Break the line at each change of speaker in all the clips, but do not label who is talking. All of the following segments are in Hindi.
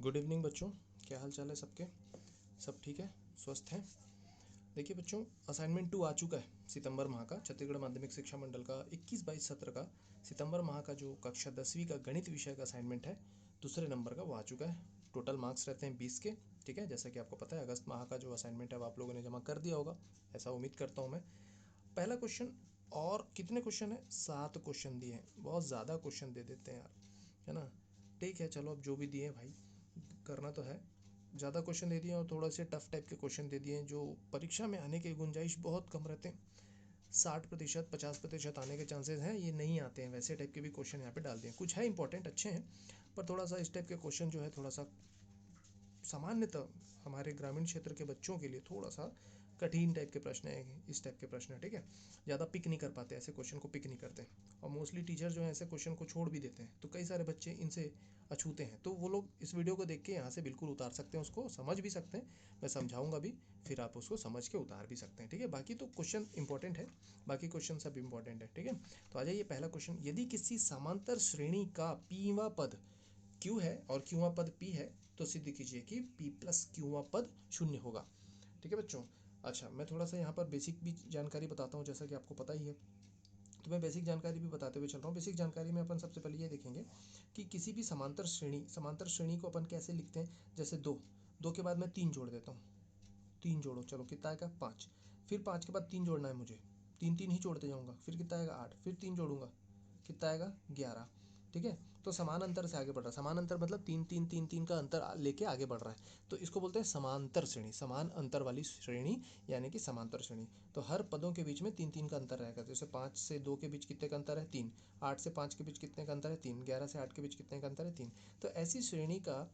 गुड इवनिंग बच्चों, क्या हाल चाल है सबके? सब ठीक है, स्वस्थ हैं? देखिए बच्चों, असाइनमेंट 2 आ चुका है सितंबर माह का, छत्तीसगढ़ माध्यमिक शिक्षा मंडल का 21-22 सत्र का सितंबर माह का जो कक्षा 10वीं का गणित विषय का असाइनमेंट है, दूसरे नंबर का वो आ चुका है। टोटल मार्क्स रहते हैं 20 के। ठीक है, जैसा कि आपको पता है अगस्त माह का जो असाइनमेंट है वो आप लोगों ने जमा कर दिया होगा, ऐसा उम्मीद करता हूँ मैं। पहला क्वेश्चन, और कितने क्वेश्चन है? 7 क्वेश्चन दिए हैं। बहुत ज़्यादा क्वेश्चन दे देते हैं यार, है ना। ठीक है, चलो अब जो भी दिए हैं भाई, करना तो है। ज़्यादा क्वेश्चन दे दिए और थोड़ा से टफ टाइप के क्वेश्चन दे दिए हैं जो परीक्षा में आने की गुंजाइश बहुत कम रहते हैं। 60%, 50% आने के चांसेस हैं, ये नहीं आते हैं। वैसे टाइप के भी क्वेश्चन यहाँ पे डाल दिए। कुछ है इंपॉर्टेंट, अच्छे हैं, पर थोड़ा सा इस टाइप के क्वेश्चन जो है थोड़ा सा सामान्यतः हमारे ग्रामीण क्षेत्र के बच्चों के लिए थोड़ा सा कठिन टाइप के प्रश्न है। इस टाइप के प्रश्न है, ठीक है, ज़्यादा पिक नहीं कर पाते, ऐसे क्वेश्चन को पिक नहीं करते, और मोस्टली टीचर जो है ऐसे क्वेश्चन को छोड़ भी देते हैं, तो कई सारे बच्चे इनसे अछूते हैं। तो वो लोग इस वीडियो को देख के यहाँ से बिल्कुल उतार सकते हैं, उसको समझ भी सकते हैं। मैं समझाऊंगा भी, फिर आप उसको समझ के उतार भी सकते हैं, ठीक है। बाकी तो क्वेश्चन इंपॉर्टेंट है, बाकी क्वेश्चन सब इंपॉर्टेंट है, ठीक है। तो आ जाइए, पहला क्वेश्चन, यदि किसी समांतर श्रेणी का पीवा पद क्यू है और क्यूवा पद पी है तो सिद्ध कीजिए कि पी प्लस क्यूवा पद शून्य होगा। ठीक है बच्चों। अच्छा, मैं थोड़ा सा यहाँ पर बेसिक भी जानकारी बताता हूँ, जैसा कि आपको पता ही है, तो मैं बेसिक जानकारी भी बताते हुए चल रहा हूँ। बेसिक जानकारी में अपन सबसे पहले ये देखेंगे कि किसी भी समांतर श्रेणी को अपन कैसे लिखते हैं। जैसे दो के बाद मैं 3 जोड़ देता हूँ, 3 जोड़ो, चलो कितना आएगा 5। फिर 5 के बाद 3 जोड़ना है मुझे, 3 ही जोड़ते जाऊँगा, फिर कितना आएगा 8, फिर 3 जोड़ूंगा, कितना आएगा 11। ठीक है, तो समान अंतर से आगे बढ़ रहा है। समान अंतर मतलब 3 3 3 3 का अंतर लेके आगे बढ़ रहा है, तो इसको बोलते हैं समांतर श्रेणी, समान अंतर वाली श्रेणी, यानी कि समांतर श्रेणी। तो हर पदों के बीच में 3 3 का अंतर रहेगा। जैसे 5 से 2 के बीच कितने का अंतर है 3, 8 से 5 के बीच कितने का अंतर है 3, 11 से 8 के बीच कितने का अंतर है 3। तो ऐसी श्रेणी का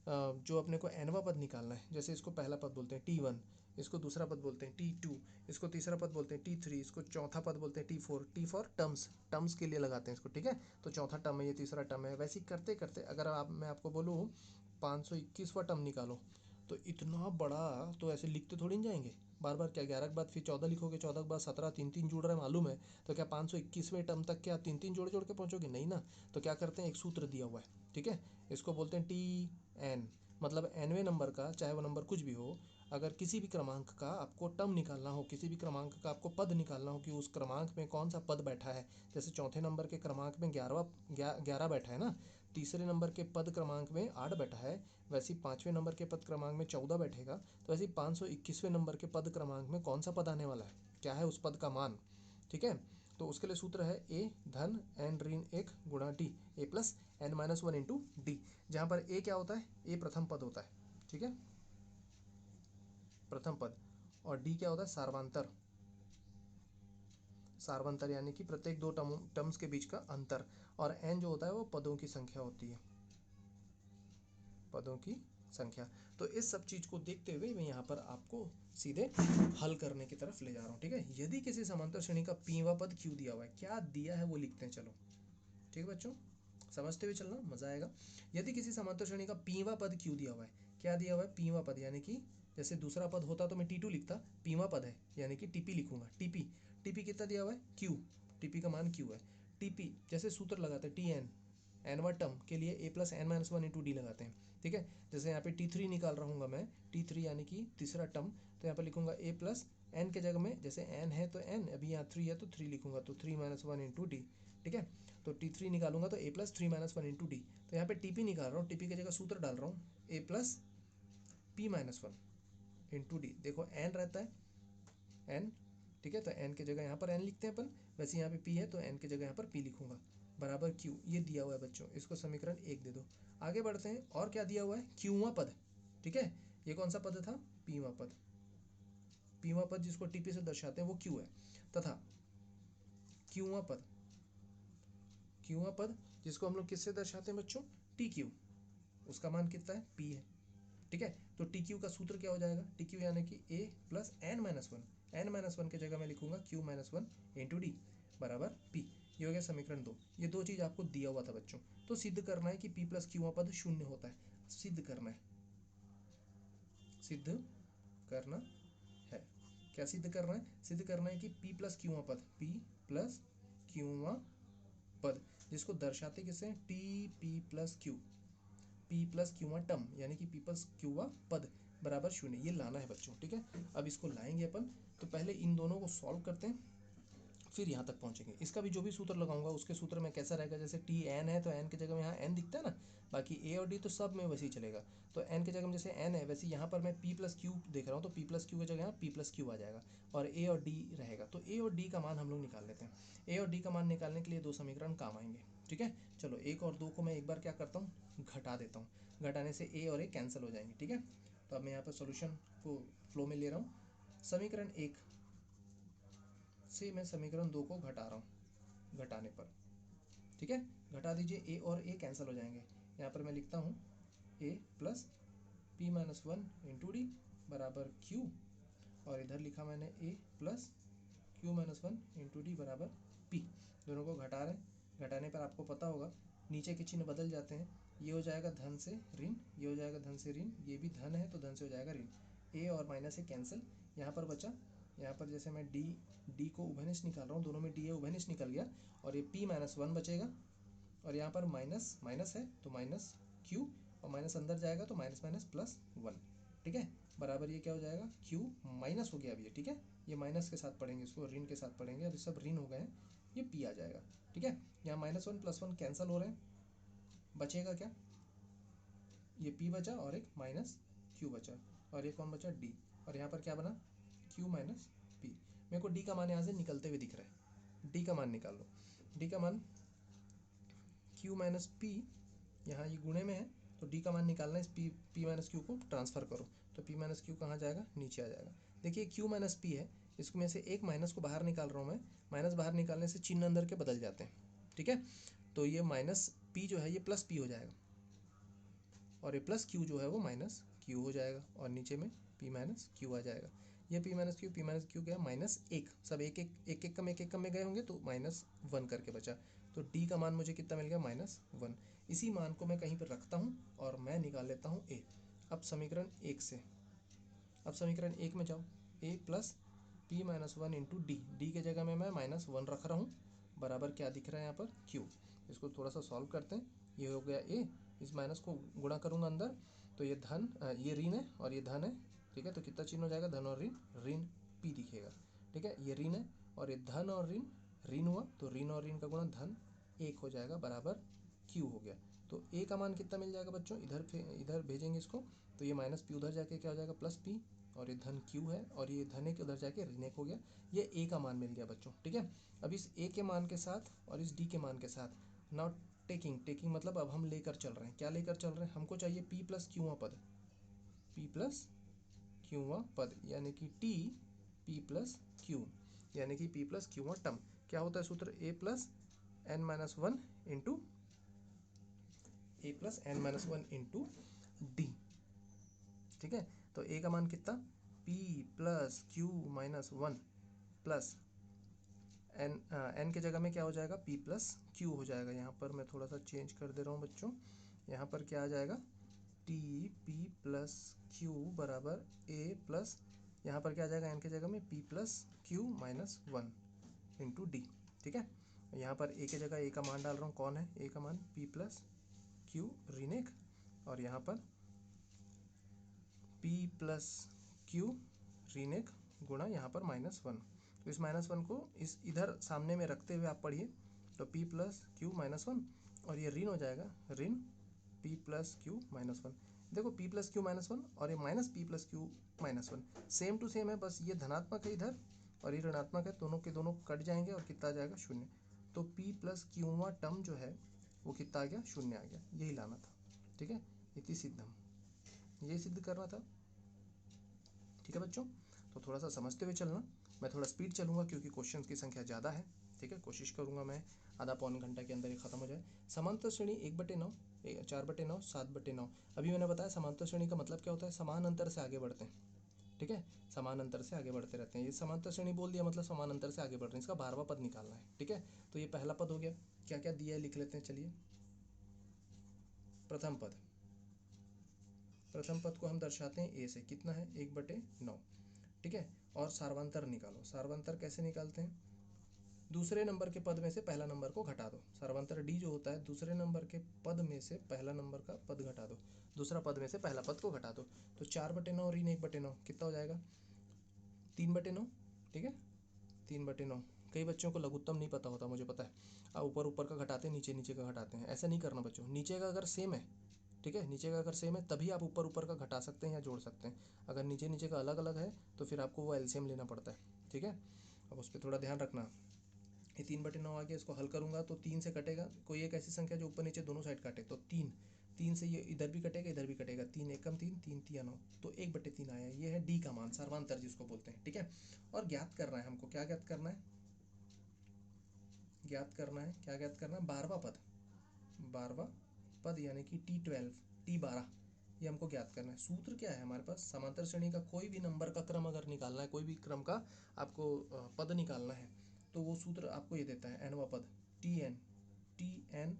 जो अपने को nवां पद निकालना है, जैसे इसको पहला पद बोलते हैं T1, इसको दूसरा पद बोलते हैं T2, इसको तीसरा पद बोलते हैं T3, इसको चौथा पद बोलते हैं T4। T फॉर टर्म्स के लिए लगाते हैं इसको, ठीक है। तो चौथा टर्म है, ये तीसरा टर्म है। वैसे ही करते करते अगर मैं आपको बोलूँ 521वां टर्म निकालो, तो इतना बड़ा तो ऐसे लिखते थोड़ी नहीं जाएंगे बार बार। क्या 11 के बाद फिर 14 लिखोगे, 14 के बाद 17, 3 3 जुड़ रहा है मालूम है, तो क्या 521वें टर्म तक क्या 3 3 जोड़ जोड़ के पहुँचोगे? नहीं ना। तो क्या करते हैं, एक सूत्र दिया हुआ है, ठीक है, इसको बोलते हैं TN, मतलब nवें नंबर का, चाहे वो नंबर कुछ भी हो, अगर किसी भी क्रमांक का आपको टर्म निकालना हो, किसी भी क्रमांक का आपको पद निकालना हो कि उस क्रमांक में कौन सा पद बैठा है। जैसे चौथे नंबर के क्रमांक में 11 बैठा है ना, तीसरे नंबर के पद क्रमांक में 8 बैठा है, वैसे ही 5वें नंबर के पद क्रमांक में 14 बैठेगा। तो वैसे ही 521वें नंबर के पद क्रमांक में कौन सा पद आने वाला है, क्या है उस पद का मान, ठीक है। तो उसके लिए सूत्र है ए धन n ऋण 1 गुणा डी, ए प्लस n-1 इंटू डी, जहाँ पर ए क्या होता है, ए प्रथम पद होता है, ठीक है, प्रथम पद, और डी क्या होता है, सार्वंतर यानी कि प्रत्येक दो टर्म्स के बीच का अंतर, और एन जो होता है वो पदों की संख्या होती है, पदों की संख्या। तो इस सब चीज को देखते हुए मैं यहाँ पर आपको सीधे हल करने की तरफ ले जा रहा हूँ, ठीक है। यदि किसी समांतर श्रेणी का पीवा पद क्यों दिया हुआ है, क्या दिया है वो लिखते हैं, चलो ठीक है बच्चों, समझते हुए चलना, मजा आएगा। यदि किसी समांतर श्रेणी का पीवा पद क्यों दिया हुआ है, क्या दिया हुआ है, पीवा पद, यानी कि जैसे दूसरा पद होता तो मैं T2 लिखता, पीवा पद है यानी कि TP लिखूंगा। टीपी कितना दिया हुआ है, Q, टीपी का मान Q है। टीपी जैसे सूत्र लगाते हैं TN, एनवा टर्म के लिए ए प्लस n-1 इंटू डी लगाते हैं, ठीक है। जैसे यहाँ पे T3 निकाल रहा हूँ मैं, T3 यानी कि तीसरा टर्म, तो यहाँ पर लिखूंगा ए प्लस एन के जगह में, जैसे n है तो n, अभी यहाँ 3 है तो 3 लिखूंगा, तो 3-1 इंटू डी, ठीक है। तो T3 निकालूंगा तो ए प्लस 3-1 इंटू डी। तो यहाँ पे टीपी निकाल रहा हूँ, टीपी की जगह सूत्र डाल रहा हूँ, A plus P-1 into D. देखो n रहता है n, ठीक है, तो n की जगह यहाँ पर n लिखते हैं अपन, वैसे यहाँ पे p है तो n की जगह यहाँ पर p लिखूंगा, बराबर q। ये दिया हुआ है बच्चों, इसको समीकरण 1 दे दो। आगे बढ़ते हैं, और क्या दिया हुआ है, क्यूवा पद, ठीक है। ये कौन सा पद था, पीवा पद, पीवा पद जिसको टीपी से दर्शाते हैं वो q है, तथा क्यूवा पद, क्यूवा पद जिसको हम लोग किससे दर्शाते हैं बच्चों, TQ, उसका मान कितना है, p है, ठीक है। तो TQ का सूत्र क्या हो जाएगा, TQ यानी कि a प्लस n-1 की जगह मैं लिखूंगा Q-1 इंटू डी, बराबर p। ये हो गया समीकरण 2। ये दो चीज आपको दिया हुआ था बच्चों, तो सिद्ध करना है कि p प्लस क्यूवा पद शून्य होता है। सिद्ध करना है, सिद्ध करना है, क्या सिद्ध करना है, सिद्ध करना है कि p प्लस क्यूवा पद, p प्लस क्यूवा पद जिसको दर्शाते किससे, TP plus Q, P plus क्यूवा टर्म यानी कि पी प्लस क्यूवा पद बराबर 0, ये लाना है बच्चों। ठीक है, अब इसको लाएंगे अपन, तो पहले इन दोनों को सॉल्व करते हैं, फिर यहाँ तक पहुँचेंगे। इसका भी जो भी सूत्र लगाऊंगा उसके सूत्र में कैसा रहेगा, जैसे टी एन है तो एन की जगह में यहाँ एन दिखता है ना, बाकी ए और डी तो सब में वैसे ही चलेगा। तो एन की जगह में जैसे एन है, वैसे यहाँ पर मैं पी प्लस क्यू देख रहा हूँ, तो पी प्लस क्यू की जगह यहाँ पी प्लस क्यू आ जाएगा, और ए और डी रहेगा। तो ए और डी का मान हम लोग निकाल लेते हैं। ए और डी का मान निकालने के लिए दो समीकरण काम आएंगे। ठीक है, चलो एक और दो को मैं एक बार क्या करता हूँ, घटा देता हूँ। घटाने से ए और ए कैंसिल हो जाएंगे। ठीक है, तो अब मैं यहाँ पर सोल्यूशन को फ्लो में ले रहा हूँ। समीकरण एक से मैं समीकरण दो को घटा रहा हूँ, घटाने पर, ठीक है, घटा दीजिए, ए और ए कैंसिल हो जाएंगे। यहाँ पर मैं लिखता हूँ A plus P minus one into D बराबर क्यू, और इधर लिखा मैंने A plus Q minus one into D बराबर पी। दोनों को घटा रहे हैं, घटाने पर आपको पता होगा नीचे के चिन्ह बदल जाते हैं। ये हो जाएगा धन से ऋण, ये हो जाएगा धन से ऋण, ये भी धन है तो धन से हो जाएगा ऋण। ए और माइनस से कैंसिल, यहाँ पर बचा, यहाँ पर जैसे मैं डी को उभयनिष्ठ निकाल रहा हूँ, दोनों में डी है, उभयनिष्ठ निकल गया, और ये पी माइनस वन बचेगा, और यहाँ पर माइनस माइनस है तो माइनस क्यू, और माइनस अंदर जाएगा तो माइनस माइनस प्लस वन। ठीक है, बराबर ये क्या हो जाएगा, क्यू माइनस हो गया अब ये। ठीक है, ये माइनस के साथ पढ़ेंगे, इसको ऋण के साथ पढ़ेंगे, अब सब ऋण हो गए हैं, ये पी आ जाएगा। ठीक है, यहाँ minus one plus one cancel हो रहे हैं, बचेगा क्या, ये पी बचा और एक माइनस क्यू बचा, और ये कौन बचा, डी, और यहाँ पर क्या बना, क्यू माइनस पी। मेरे को डी का मान यहाँ से निकलते हुए दिख रहा है, डी का मान निकाल लो। डी का मान क्यू माइनस पी, यहाँ ये गुणे में है तो डी का मान निकालना है, इस पी माइनस क्यू को ट्रांसफर करो, तो पी माइनस क्यू कहाँ जाएगा, नीचे आ जाएगा। देखिए क्यू माइनस पी है, इसमें से एक माइनस को बाहर निकाल रहा हूँ मैं, माइनस बाहर निकालने से चिन्ह अंदर के बदल जाते हैं। ठीक है, तो ये माइनस पी जो है ये प्लस पी हो जाएगा, और ये प्लस क्यू जो है वो माइनस क्यू हो जाएगा, और नीचे में पी माइनस क्यू आ जाएगा। ये पी माइनस क्यू गया माइनस एक, सब एक एक कम में गए होंगे तो माइनस वन करके बचा, तो डी का मान मुझे कितना मिल गया, माइनस वन। इसी मान को मैं कहीं पर रखता हूँ और मैं निकाल लेता हूँ ए। अब समीकरण एक से, अब समीकरण एक में जाओ, A plus P minus one into D, D के जगह में मैं माइनस वन रख रहा हूँ, बराबर क्या दिख रहा है यहाँ पर, क्यू। इसको थोड़ा सा सॉल्व करते हैं, ये हो गया ए, इस माइनस को गुणा करूँगा अंदर, तो ये धन, ये ऋण है और ये धन है। ठीक है, तो कितना चिन्ह हो जाएगा, धन और ऋण, ऋण पी दिखेगा। ठीक है, ये ऋण है और ये धन और ऋण, ऋण हुआ तो ऋण और ऋण का गुणा धन एक हो जाएगा, बराबर क्यू हो गया। तो ए का मान कितना मिल जाएगा बच्चों, इधर भेजेंगे इसको, तो ये माइनस पी उधर जाके क्या हो जाएगा, प्लस पी, और ये धन क्यू है, और ये धन एक उधर जाके ऋण एक हो गया। ये ए का मान मिल गया बच्चों। ठीक है, अब इस ए के मान के साथ और इस डी के मान के साथ नाउ टेकिंग मतलब अब हम लेकर चल रहे हैं, क्या लेकर चल रहे हैं, हमको चाहिए पी प्लस क्यूवा पद, पी प्लस क्यूवा पद, यानी कि टी पी प्लस क्यू, यानी कि पी प्लस क्यूवा टर्म। क्या होता है सूत्र, a plus n minus one into d. ठीक है, तो ए का मान कितना, p plus Q minus one plus n के जगह में क्या हो जाएगा, पी प्लस क्यू हो जाएगा। यहाँ पर मैं थोड़ा सा चेंज कर दे रहा हूँ बच्चों, यहाँ पर क्या आ जाएगा, टी पी प्लस क्यू बराबर ए प्लस, यहाँ पर क्या आ जाएगा, एन के जगह में P plus Q minus one into d. ठीक है, यहाँ पर ए के जगह ए का मान डाल रहा हूँ, कौन है, ए का मान पी प्लस क्यू ऋण एक, और यहाँ पर पी प्लस क्यू ऋण एक गुणा यहाँ पर माइनस वन। तो इस माइनस वन को इस इधर सामने में रखते हुए आप पढ़िए, तो p plus Q minus one, और ये ऋण हो जाएगा, ऋण p plus Q minus one. देखो p plus Q minus one और ये minus p plus Q minus one same to same है, बस ये धनात्मक है इधर और ये ऋणात्मक है, दोनों के दोनों कट जाएंगे और कितना आ जाएगा, शून्य। तो पी प्लस क्यूवा टर्म जो है वो कितना आ गया, शून्य आ गया, यही लाना था। ठीक है, इति सिद्धम, ये सिद्ध करना था। ठीक है बच्चों, तो थोड़ा सा समझते हुए चलना, मैं थोड़ा स्पीड चलूँगा क्योंकि क्वेश्चंस की संख्या ज़्यादा है। ठीक है, कोशिश करूँगा मैं आधा पौन घंटा के अंदर ये खत्म हो जाए। समांतर श्रेणी 1/9, 4/9, 7/9। अभी मैंने बताया समांतर श्रेणी का मतलब क्या होता है, समान अंतर से आगे बढ़ते हैं। ठीक है, समान अंतर से आगे बढ़ते रहते हैं, ये समांतर श्रेणी बोल दिया मतलब समान अंतर से आगे बढ़ रहे हैं, इसका 12वां पद निकालना है। ठीक है, तो ये पहला पद हो गया, क्या क्या दिया है लिख लेते हैं, चलिए। प्रथम पद, प्रथम पद को हम दर्शाते हैं ए से, कितना है, 1/9। ठीक है, और सार्वंतर निकालो, सार्वंतर कैसे निकालते हैं, दूसरे नंबर के पद में से पहला नंबर को घटा दो। सर्वांतर डी जो होता है, दूसरे नंबर के पद में से पहला नंबर का पद घटा दो, दूसरा पद में से पहला पद को घटा दो। तो 4/9 ऋण 1/9 कितना हो जाएगा? 3/9। ठीक है, 3/9। कई बच्चों को लघुत्तम नहीं पता होता, मुझे पता है। आप ऊपर ऊपर का घटाते हैं, नीचे नीचे का घटाते हैं। ऐसा नहीं करना बच्चों। नीचे का अगर सेम है, ठीक है, नीचे का अगर सेम है तभी आप ऊपर ऊपर का घटा सकते हैं या जोड़ सकते हैं। अगर नीचे नीचे का अलग अलग है तो फिर आपको वो एलसीएम लेना पड़ता है। ठीक है, अब उस पर थोड़ा ध्यान रखना। ये 3/9 आ गया, इसको हल करूंगा तो 3 से कटेगा। कोई एक ऐसी संख्या जो ऊपर नीचे दोनों साइड काटे, तो 3, 3 से ये इधर भी कटेगा, इधर भी कटेगा। 3 एकम 3, 3 तिया 9, तो 1/3 आया। ये है डी का मान, सर्वांतर जिसको बोलते हैं। ठीक है, और ज्ञात करना है हमको। क्या ज्ञात करना है? ज्ञात करना है, क्या ज्ञात करना है? 12वां पद, 12वां पद यानी कि T12, T12 ये हमको ज्ञात करना है। सूत्र क्या है हमारे पास? समांतर श्रेणी का कोई भी नंबर का क्रम अगर निकालना है, कोई भी क्रम का आपको पद निकालना है, तो वो सूत्र आपको ये देता है, nवां पद Tn, Tn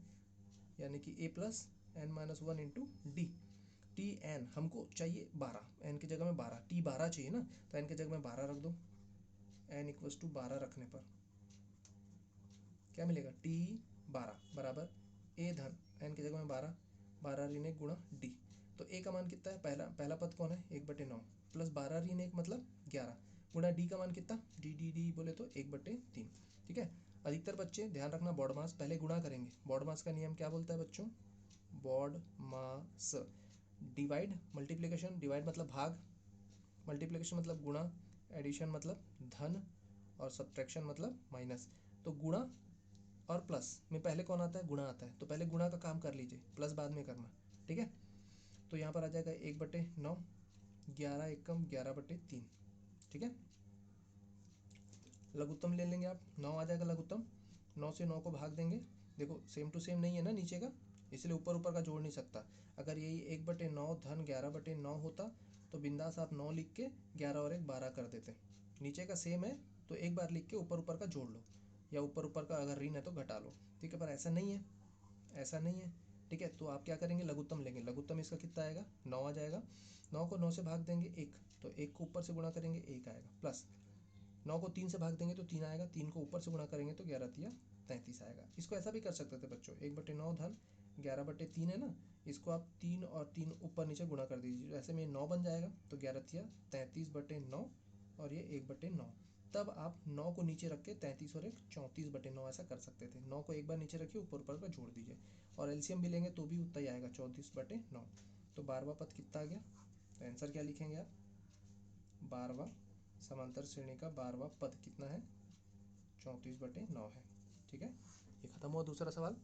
यानी कि a plus n-1 into D. Tn हमको चाहिए 12, n की जगह में 12, T12 चाहिए ना, तो n की जगह में 12 रख दो। n इक्वल्स टू 12 रखने पर क्या मिलेगा? T12 बराबर a धन n की जगह में 12, 12 ऋण 1 गुणा डी। तो a का मान कितना है? पहला पद कौन है? 1/9 प्लस 12 ऋण 1 मतलब 11 गुणा डी का मान कितना? डी बोले तो 1/3। ठीक है, अधिकतर बच्चे ध्यान रखना, बॉड मास पहले गुणा करेंगे। बॉड मास का नियम क्या बोलता है बच्चों? BODMAS divide multiplication, divide मतलब भाग, मल्टीप्लिकेशन मतलब गुणा, एडिशन मतलब धन, और सब्ट्रैक्शन मतलब माइनस। तो गुणा और प्लस में पहले कौन आता है? गुणा आता है। तो पहले गुणा का काम कर लीजिए, प्लस बाद में करना। ठीक है, तो यहाँ पर आ जाएगा 1/9, 11 एकम 11/3। ठीक है, लघुत्तम ले लेंगे आप, 9 आ जाएगा लघुत्तम। 9 से 9 को भाग देंगे। देखो सेम टू सेम नहीं है ना नीचे का, इसलिए ऊपर ऊपर का जोड़ नहीं सकता। अगर यही 1/9 धन 11/9 होता तो बिंदास आप 9 लिख के 11 और 1 12 कर देते। नीचे का सेम है तो एक बार लिख के ऊपर ऊपर का जोड़ लो, या ऊपर ऊपर का अगर ऋण है तो घटा लो। ठीक है, पर ऐसा नहीं है, ऐसा नहीं है। ठीक है, तो आप क्या करेंगे? लघुत्तम लेंगे। लघुत्तम इसका कितना आएगा? 9 आ जाएगा। 9 को 9 से भाग देंगे 1, तो 1 को ऊपर से गुणा करेंगे 1 आएगा, प्लस 9 को 3 से भाग देंगे तो 3 आएगा, 3 को ऊपर से गुणा करेंगे तो 11 तिया 33 आएगा। इसको ऐसा भी कर सकते थे बच्चों, 1/9 धन 11/3 है ना, इसको आप 3 और 3 ऊपर नीचे गुणा कर दीजिए, ऐसे में 9 बन जाएगा। तो 11 तिया 33/9 और ये 1/9। तब आप 9 को नीचे रख के 33 और 1 34/9 ऐसा कर सकते थे। 9 को एक बार नीचे रखिए, ऊपर ऊपर का जोड़ दीजिए, और एलसीएम भी लेंगे तो भी उतना ही आएगा, 34/9। तो 12वां पद कितना आ गया? तो आंसर क्या लिखेंगे आप? 12वां समांतर श्रेणी का 12वां पद कितना है? 34/9 है। ठीक है, ये खत्म हुआ दूसरा सवाल।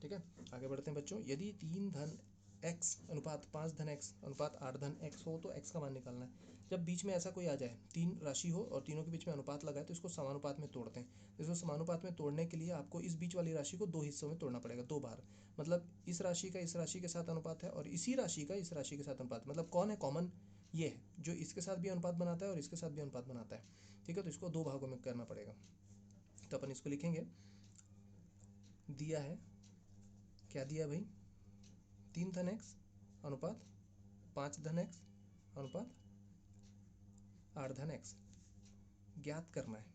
ठीक है, आगे बढ़ते हैं बच्चों। यदि 3 धन x अनुपात 5 धन x अनुपात 8 धन x हो तो x का मान निकालना है। जब बीच में ऐसा कोई आ जाए, तीन राशि हो और तीनों के बीच में अनुपात लगा है, तो इसको समानुपात में तोड़ते हैं। इसको समानुपात में तोड़ने के लिए आपको इस बीच वाली राशि को 2 हिस्सों में तोड़ना पड़ेगा, 2 बार। मतलब इस राशि का इस राशि के साथ अनुपात है, और इसी राशि का इस राशि के साथ अनुपात। मतलब कौन है कॉमन? ये है जो इसके साथ भी अनुपात बनाता है और इसके साथ भी अनुपात बनाता है। ठीक है, तो इसको 2 भागों में करना पड़ेगा। तो अपन इसको लिखेंगे, दिया है, क्या दिया भाई? 3 धन x अनुपात 5 धन x अनुपात 8 धन x ज्ञात करना है।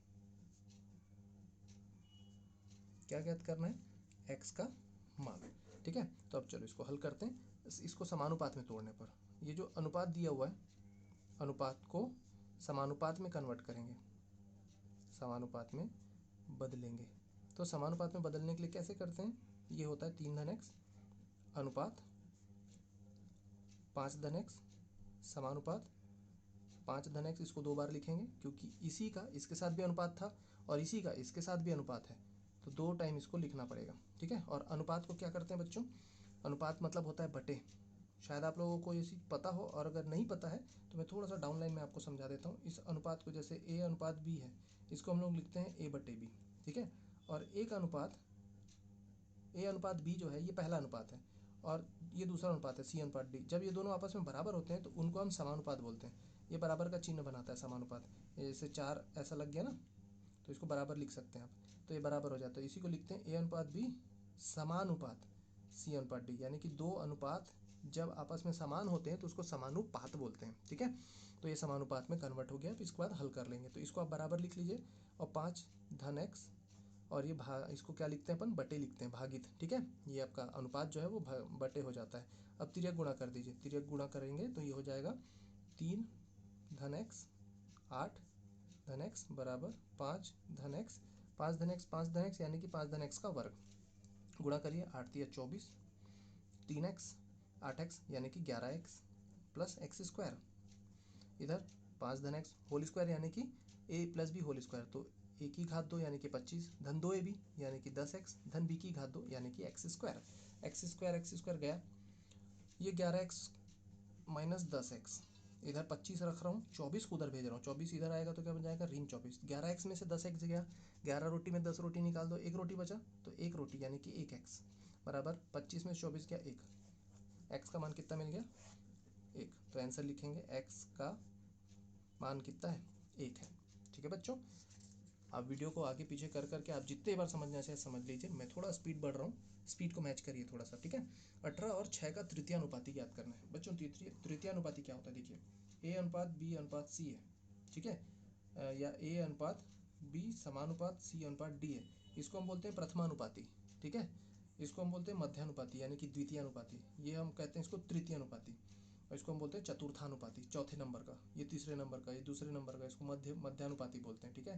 क्या ज्ञात करना है? x का मान। ठीक है, तो अब चलो इसको हल करते हैं। इसको समानुपात में तोड़ने पर ये जो अनुपात दिया हुआ है, अनुपात को समानुपात में कन्वर्ट करेंगे, समानुपात में बदलेंगे। तो समानुपात में बदलने के लिए कैसे करते हैं? ये होता है 3 धन x अनुपात 5 धन x समानुपात 5 धन x। इसको 2 बार लिखेंगे क्योंकि इसी का इसके साथ भी अनुपात था और इसी का इसके साथ भी अनुपात है, तो 2 टाइम इसको लिखना पड़ेगा। ठीक है, और अनुपात को क्या करते हैं बच्चों? अनुपात मतलब होता है बटे। शायद आप लोगों को ये चीज़ पता हो, और अगर नहीं पता है तो मैं थोड़ा सा डाउनलाइन में आपको समझा देता हूँ। इस अनुपात को, जैसे a अनुपात b है, इसको हम लोग लिखते हैं a/b। ठीक है, और a अनुपात b जो है ये पहला अनुपात है, और ये दूसरा अनुपात है c अनुपात d। जब ये दोनों आपस में बराबर होते हैं तो उनको हम समानुपात बोलते हैं। ये बराबर का चिन्ह बनाता है समानुपात। जैसे 4 ऐसा लग गया ना, तो इसको बराबर लिख सकते हैं आप, तो ये बराबर हो जाता है। इसी को लिखते हैं a अनुपात b समानुपात c अनुपात d, यानी कि 2 अनुपात जब आपस में समान होते हैं तो उसको समानुपात बोलते हैं। ठीक है, तो ये समानुपात में कन्वर्ट हो गया। अब इसके बाद हल कर लेंगे, तो इसको आप बराबर लिख लीजिए, और 5 धन x और ये इसको क्या लिखते हैं अपन, बटे लिखते हैं, भागित। ठीक है, ये आपका अनुपात जो है वो बटे हो जाता है। अब तिर्यक गुणा कर दीजिए, तिर्यक गुणा करेंगे तो ये हो जाएगा 3 धन एक्स 8 धन एक्स बराबर 5 धन एक्स, 5 धन एक्स 5 धन एक्स यानी कि 5 धन एक्स का वर्ग। गुणा करिए, 8 तिया 24, 3x 8x यानी कि 11x प्लस एक्स स्क्वायर। इधर 5 धन एक्स होल स्क्वायर यानी कि a plus b whole square, तो a की घात 2 यानी कि 25 धन 2ab यानी कि 10x धन b की घात 2 यानी कि एक्स स्क्वायर। एक्स स्क्वायर गया, ये 11x माइनस 10x, इधर 25 रख रहा हूँ, 24 को उधर भेज रहा हूँ, 24 इधर आएगा तो क्या बन जाएगा ऋण 24। 11x में से 10x गया, 11 रोटी में 10 रोटी निकाल दो, एक रोटी बचा, तो एक रोटी यानी कि 1x बराबर 25 में 24 क्या 1, x का मान कितना मिल गया 1। तो आंसर लिखेंगे x का मान कितना है 1 है। ठीक है बच्चों, आप वीडियो को आगे पीछे कर करके आप जितने बार समझना चाहे समझ लीजिए। मैं थोड़ा स्पीड बढ़ रहा हूँ, स्पीड को मैच करिए थोड़ा सा। ठीक है, 18 और 6 का तृतीय अनुपाती याद करना है बच्चों। तृतीय अनुपाती क्या होता है, देखिए a अनुपात b अनुपात c है। ठीक है, या a अनुपात b समानुपात c अनुपात d है, इसको हम बोलते हैं प्रथमानुपाती। ठीक है, इसको हम बोलते हैं मध्यानुपाती यानी कि द्वितीय अनुपाती, ये हम कहते हैं इसको तृतीय अनुपाती, और इसको हम बोलते हैं चतुर्थानुपाती चौथे नंबर का, ये तीसरे नंबर का, ये दूसरे नंबर का, इसको मध्यानुपाती बोलते हैं। ठीक है,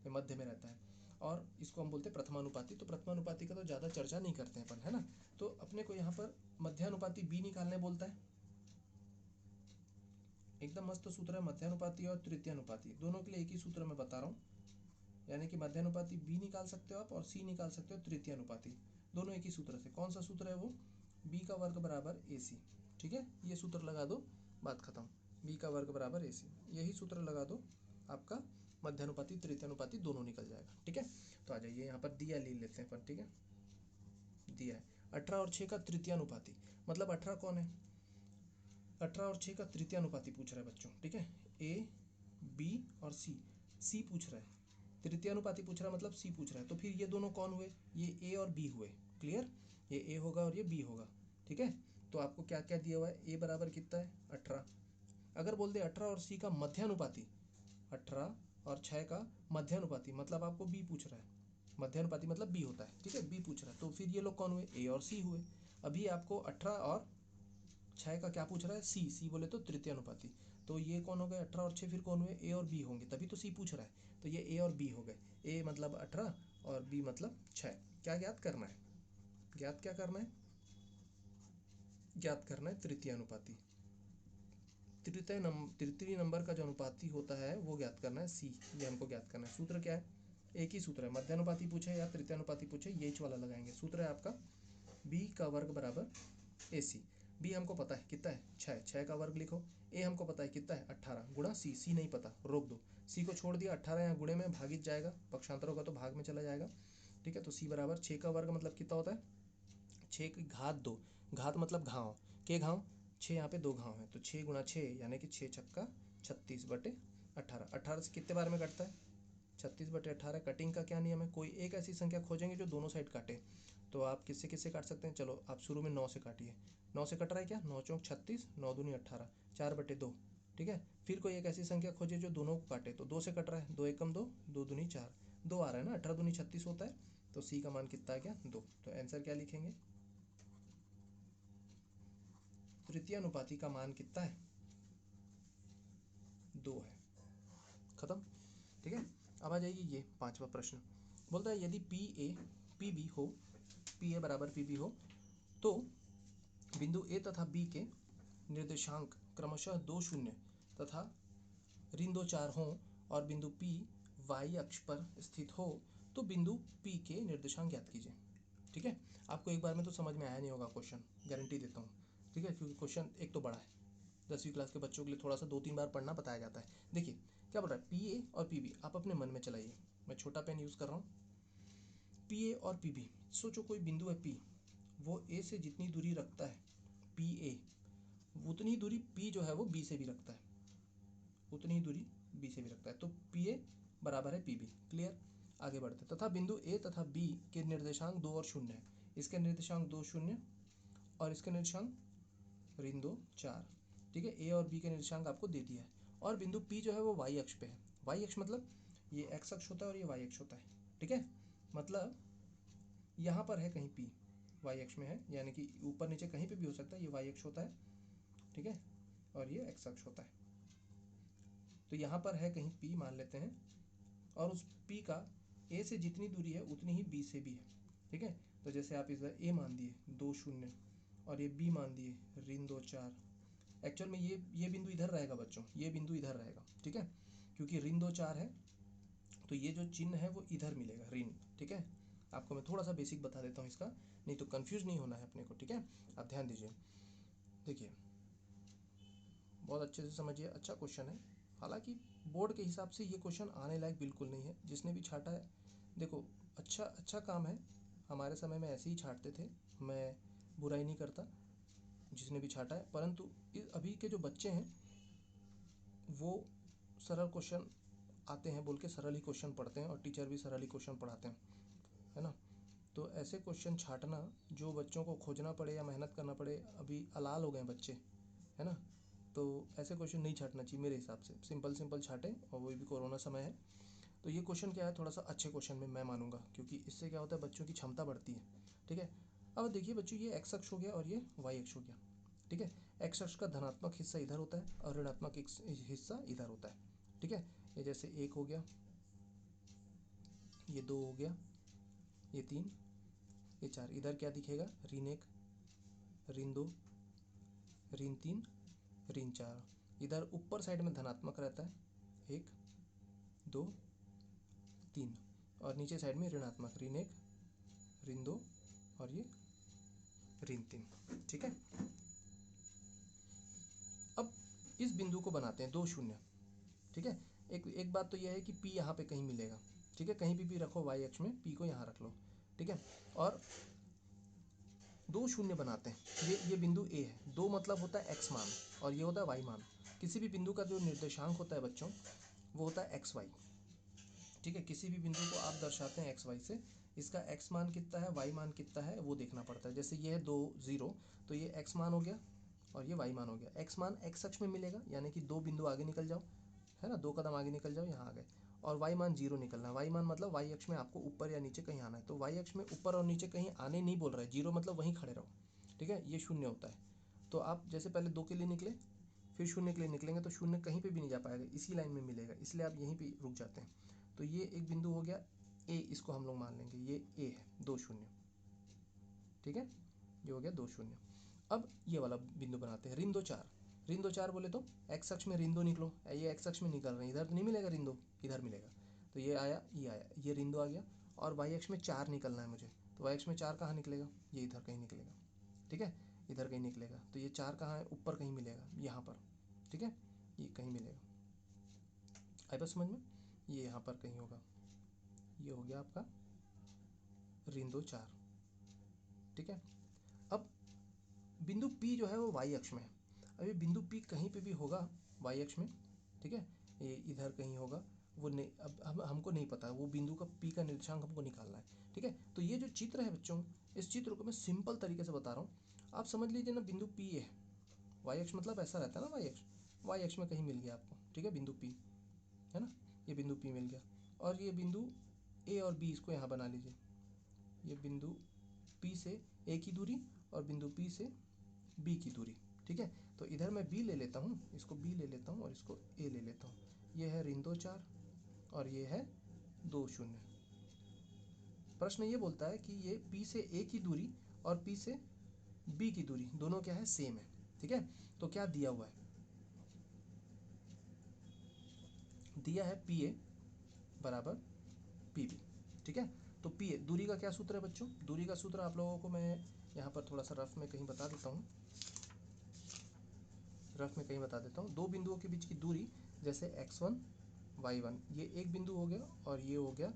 ये मध्य में रहता है। और इसको हम बोलते हैं प्रथमानुपाती। तो प्रथमानुपाती का तो ज़्यादा चर्चा नहीं करते हैं अपन, है ना। तो अपने को यहाँ पर मध्यानुपाती b निकालने बोलता है, एकदम मस्त सूत्र है। मध्यानुपाती और तृतीय अनुपाती दोनों के लिए एक ही सूत्र मैं बता रहा हूँ, यानी कि मध्यानुपाती b निकाल सकते हो आप और c निकाल सकते हो तृतीय अनुपाती, दोनों एक ही सूत्र से। कौन सा सूत्र है वो, b का वर्ग बराबर ac। ठीक है, ये सूत्र लगा दो, बात खत्म। b का वर्ग बराबर ac, यही सूत्र लगा दो, आपका मध्यानुपाती तृतीय अनुपाती दोनों निकल जाएगा। ठीक है, तो आ जाइए यहाँ पर दिया ले लेते हैं अपन। ठीक है, दिया है 18 और 6 का तृतीय अनुपाती, मतलब 18 कौन है, 18 और 6 का तृतीय अनुपाती पूछ रहा है बच्चों। ठीक है, a b और c पूछ रहा है, तृतीय अनुपाती पूछ रहा है मतलब c पूछ रहा है। तो फिर ये दोनों कौन हुए, ये a और b हुए। क्लियर, ये a होगा और ये b होगा। ठीक है, तो आपको क्या क्या दिया हुआ है, a बराबर कितना है 18। अगर बोल दे 18 और c का मध्यानुपाती, 18 और 6 का मध्यानुपाती मतलब आपको b पूछ रहा है, मध्यानुपाती मतलब b होता है। ठीक है, b पूछ रहा है, तो फिर ये लोग कौन हुए, a और c हुए। अभी आपको 18 और 6 का क्या पूछ रहा है, c बोले तो तृतीय अनुपाती। तो ये कौन हो गए 18 और 6, फिर कौन हुए a और b होंगे, तभी तो c पूछ रहा है। तो ये a और b हो गए, a मतलब 18 और b मतलब 6। क्या ज्ञात करना है, ज्ञात क्या करना है, ज्ञात करना है तृतीय अनुपाती। तृतीय नंबर का जो अनुपाती होता है वो ज्ञात करना है, c, ये हमको ज्ञात करना है। सूत्र क्या है, एक ही सूत्र है, मध्यानुपाती पूछे या तृतीय अनुपाती पूछे यही वाला लगाएंगे। सूत्र है आपका b का वर्ग बराबर ac। b हमको पता है कितना है 6, 6 का वर्ग लिखो। a हमको पता है कितना है 18 गुणा c नहीं पता, रोक दो, c को छोड़ दिया, 18 यहाँ गुणे में भागित जाएगा, पक्षांतर होगा तो भाग में चला जाएगा। ठीक है, तो c बराबर 6 का वर्ग मतलब कितना होता है 6 की घात 2, घात मतलब घाव के घाव 6, यहाँ पे 2 घाव है, तो 6 गुणा 6 यानी कि 6 छक्का 36 बटे 18। 18 से कितने बार में कटता है 36 बटे 18। कटिंग का क्या नियम है, कोई एक ऐसी संख्या खोजेंगे जो दोनों साइड काटे। तो आप किससे किससे काट सकते हैं, चलो आप शुरू में 9 से काटिए, 9 से कट रहा है क्या, 9 चौक 36, 9 दूनी 18, 4 बटे 2। ठीक है, फिर कोई एक ऐसी संख्या खोजिए जो दोनों को काटे, तो 2 से कट रहा है, 2 एकम 2, 2 दूनी 4, 2 आ रहा है ना, 18 दूनी 36 होता है, तो सी का मान कितना आ गया 2। तो आंसर क्या लिखेंगे, तृतीय अनुपाती का मान कितना है 2 है, खत्म। ठीक है, अब आ जाइए ये 5वां प्रश्न, बोलता है यदि पी ए पी बी हो, पी ए बराबर पी बी हो, तो बिंदु ए तथा बी के निर्देशांक क्रमशः 2 0 तथा ऋण 2 4 हों और बिंदु पी वाई अक्ष पर स्थित हो, तो बिंदु पी के निर्देशांक ज्ञात कीजिए। ठीक है, आपको एक बार में तो समझ में आया नहीं होगा क्वेश्चन, गारंटी देता हूँ। ठीक है, क्योंकि क्वेश्चन एक तो बड़ा है, 10वीं क्लास के बच्चों के लिए थोड़ा सा 2-3 बार पढ़ना बताया जाता है। देखिए क्या बोल रहा है, पी ए और पी बी, आप अपने मन में चलाइए, मैं छोटा पेन यूज़ कर रहा हूँ। पी ए और पी बी, सोचो कोई बिंदु है पी, वो ए से जितनी दूरी रखता है पी ए, उतनी दूरी पी जो है वो बी से भी रखता है, उतनी दूरी बी से भी रखता है। तो पी ए बराबर है पी बी। क्लियर, आगे बढ़ते। तथा बिंदु ए तथा बी के निर्देशांक 2 और 0 है, इसके निर्देशांक 2 0 और इसके निर्देशांक ऋण 2 4। ठीक है, ए और बी के निर्देशांक आपको दे दिया है, और बिंदु पी जो है वो वाई अक्ष पे है। वाई अक्ष मतलब ये एक्स अक्ष होता है और ये वाई अक्ष होता है। ठीक है, मतलब यहाँ पर है कहीं p, y अक्ष में है, यानी कि ऊपर नीचे कहीं पे भी हो सकता है, ये y अक्ष होता है, ठीक है, और ये x अक्ष होता है। तो यहाँ पर है कहीं p मान लेते हैं, और उस p का a से जितनी दूरी है उतनी ही b से भी है, ठीक है। तो जैसे आप इधर a मान दिए 2 0 और ये b मान दिए ऋण 2 4, एक्चुअल में ये बिंदु इधर रहेगा बच्चों, ये बिंदु इधर रहेगा, ठीक है, क्योंकि ऋण 2 4 है, तो ये जो चिन्ह है वो इधर मिलेगा ऋण, ठीक है। आपको मैं थोड़ा सा बेसिक बता देता हूँ इसका, नहीं तो कंफ्यूज नहीं होना है अपने को, ठीक है। आप ध्यान दीजिए, देखिए बहुत अच्छे से समझिए, अच्छा क्वेश्चन है। हालांकि बोर्ड के हिसाब से ये क्वेश्चन आने लायक बिल्कुल नहीं है, जिसने भी छाटा है देखो अच्छा काम है, हमारे समय में ऐसे ही छाटते थे, मैं बुराई नहीं करता जिसने भी छाटा है, परंतु अभी के जो बच्चे हैं वो सरल क्वेश्चन आते हैं बोल के सरल ही क्वेश्चन पढ़ते हैं, और टीचर भी सरल ही क्वेश्चन पढ़ाते हैं, है ना। तो ऐसे क्वेश्चन छाटना जो बच्चों को खोजना पड़े या मेहनत करना पड़े, अभी अलाल हो गए हैं बच्चे, है ना, तो ऐसे क्वेश्चन नहीं छाटना चाहिए मेरे हिसाब से, सिंपल छाटें, और वो भी कोरोना समय है। तो ये क्वेश्चन क्या है, थोड़ा सा अच्छे क्वेश्चन में मैं मानूंगा, क्योंकि इससे क्या होता है बच्चों की क्षमता बढ़ती है, ठीक है। अब देखिए बच्चों, ये एक्स अक्ष हो गया और ये वाई अक्ष हो गया, ठीक है। एक्स अक्ष का धनात्मक हिस्सा इधर होता है और ऋणात्मक हिस्सा इधर होता है, ठीक है। ये जैसे 1 हो गया, ये 2 हो गया, ये 3, ये 4, इधर क्या दिखेगा, ऋण 1 ऋण 2 ऋण 3 ऋण 4, इधर ऊपर साइड में धनात्मक रहता है 1 2 3, और नीचे साइड में ऋणात्मक ऋण 1 ऋण 2 और ये ऋण 3, ठीक है। अब इस बिंदु को बनाते हैं 2 0, ठीक है। एक बात तो यह है कि P यहाँ पे कहीं मिलेगा, ठीक है, कहीं भी रखो y अक्ष में, P को यहाँ रख लो, ठीक है। और 2 0 बनाते हैं, ये बिंदु A है, 2 मतलब होता है x मान और ये होता है y मान। किसी भी बिंदु का जो निर्देशांक होता है बच्चों वो होता है x y, ठीक है। किसी भी बिंदु को आप दर्शाते हैं x y से, इसका x मान कितना है y मान कितना है वो देखना पड़ता है। जैसे ये है 2 0, तो ये x मान हो गया और ये y मान हो गया। x मान x अक्ष में मिलेगा, यानी कि 2 बिंदु आगे निकल जाओ, है ना, 2 कदम आगे निकल जाओ, यहाँ आ गए। और y मान 0 निकलना है, y मान मतलब y अक्ष में आपको ऊपर या नीचे कहीं आना है, तो y अक्ष में ऊपर और नीचे कहीं आने नहीं बोल रहा है, 0 मतलब वहीं खड़े रहो, ठीक है, ये 0 होता है। तो आप जैसे पहले 2 के लिए निकले, फिर 0 के लिए निकलेंगे, तो 0 कहीं पे भी नहीं जा पाएगा, इसी लाइन में मिलेगा, इसलिए आप यहीं पे रुक जाते हैं। तो ये एक बिंदु हो गया A, इसको हम लोग मान लेंगे ये A है, 2 0, ठीक है, ये हो गया 2 0। अब ये वाला बिंदु बनाते हैं ऋण 2 4, ऋण 2 4 बोले तो x अक्ष में ऋण 2 निकलो, ये x अक्ष में निकल रहे हैं, इधर तो नहीं मिलेगा ऋण 2, इधर मिलेगा, तो ये आया, ये ऋण 2 आ गया। और y अक्ष में 4 निकलना है मुझे, तो y अक्ष में 4 कहाँ निकलेगा, ये इधर कहीं निकलेगा, ठीक है, इधर कहीं निकलेगा। तो ये 4 कहाँ है, ऊपर कहीं मिलेगा, यहाँ पर, ठीक है, ये कहीं मिलेगा, आई बात समझ में, ये यहाँ पर कहीं होगा, ये हो गया आपका ऋण 2 4, ठीक है। अब बिंदु P जो है वो y अक्ष में है, अभी बिंदु P कहीं पे भी होगा y अक्ष में, ठीक है, ये इधर कहीं होगा, वो नहीं, अब हमको नहीं पता वो बिंदु का P का निर्देशांक हमको निकालना है, ठीक है। तो ये जो चित्र है बच्चों, इस चित्र को मैं सिंपल तरीके से बता रहा हूँ, आप समझ लीजिए ना, बिंदु P है, y अक्ष मतलब ऐसा रहता है ना, y अक्ष में कहीं मिल गया आपको, ठीक है, बिंदु P, है ना, ये बिंदु P मिल गया, और ये बिंदु A और B इसको यहाँ बना लीजिए, ये बिंदु P से A की दूरी और बिंदु P से B की दूरी, ठीक है। तो इधर मैं B ले लेता हूँ, इसको B ले लेता हूँ और इसको A ले लेता हूँ, ये है ऋण 2 4 और ये है 2 0। प्रश्न ये बोलता है कि ये P से A की दूरी और P से B की दूरी दोनों क्या है, सेम है, ठीक है। तो क्या दिया हुआ है, दिया है PA बराबर PB, ठीक है। तो PA दूरी का क्या सूत्र है बच्चों, दूरी का सूत्र आप लोगों को मैं यहाँ पर थोड़ा सा रफ में कहीं बता देता हूँ, रफ में कहीं बता देता हूँ। दो बिंदुओं के बीच की दूरी, जैसे x1 y1, ये एक बिंदु हो गया और ये हो गया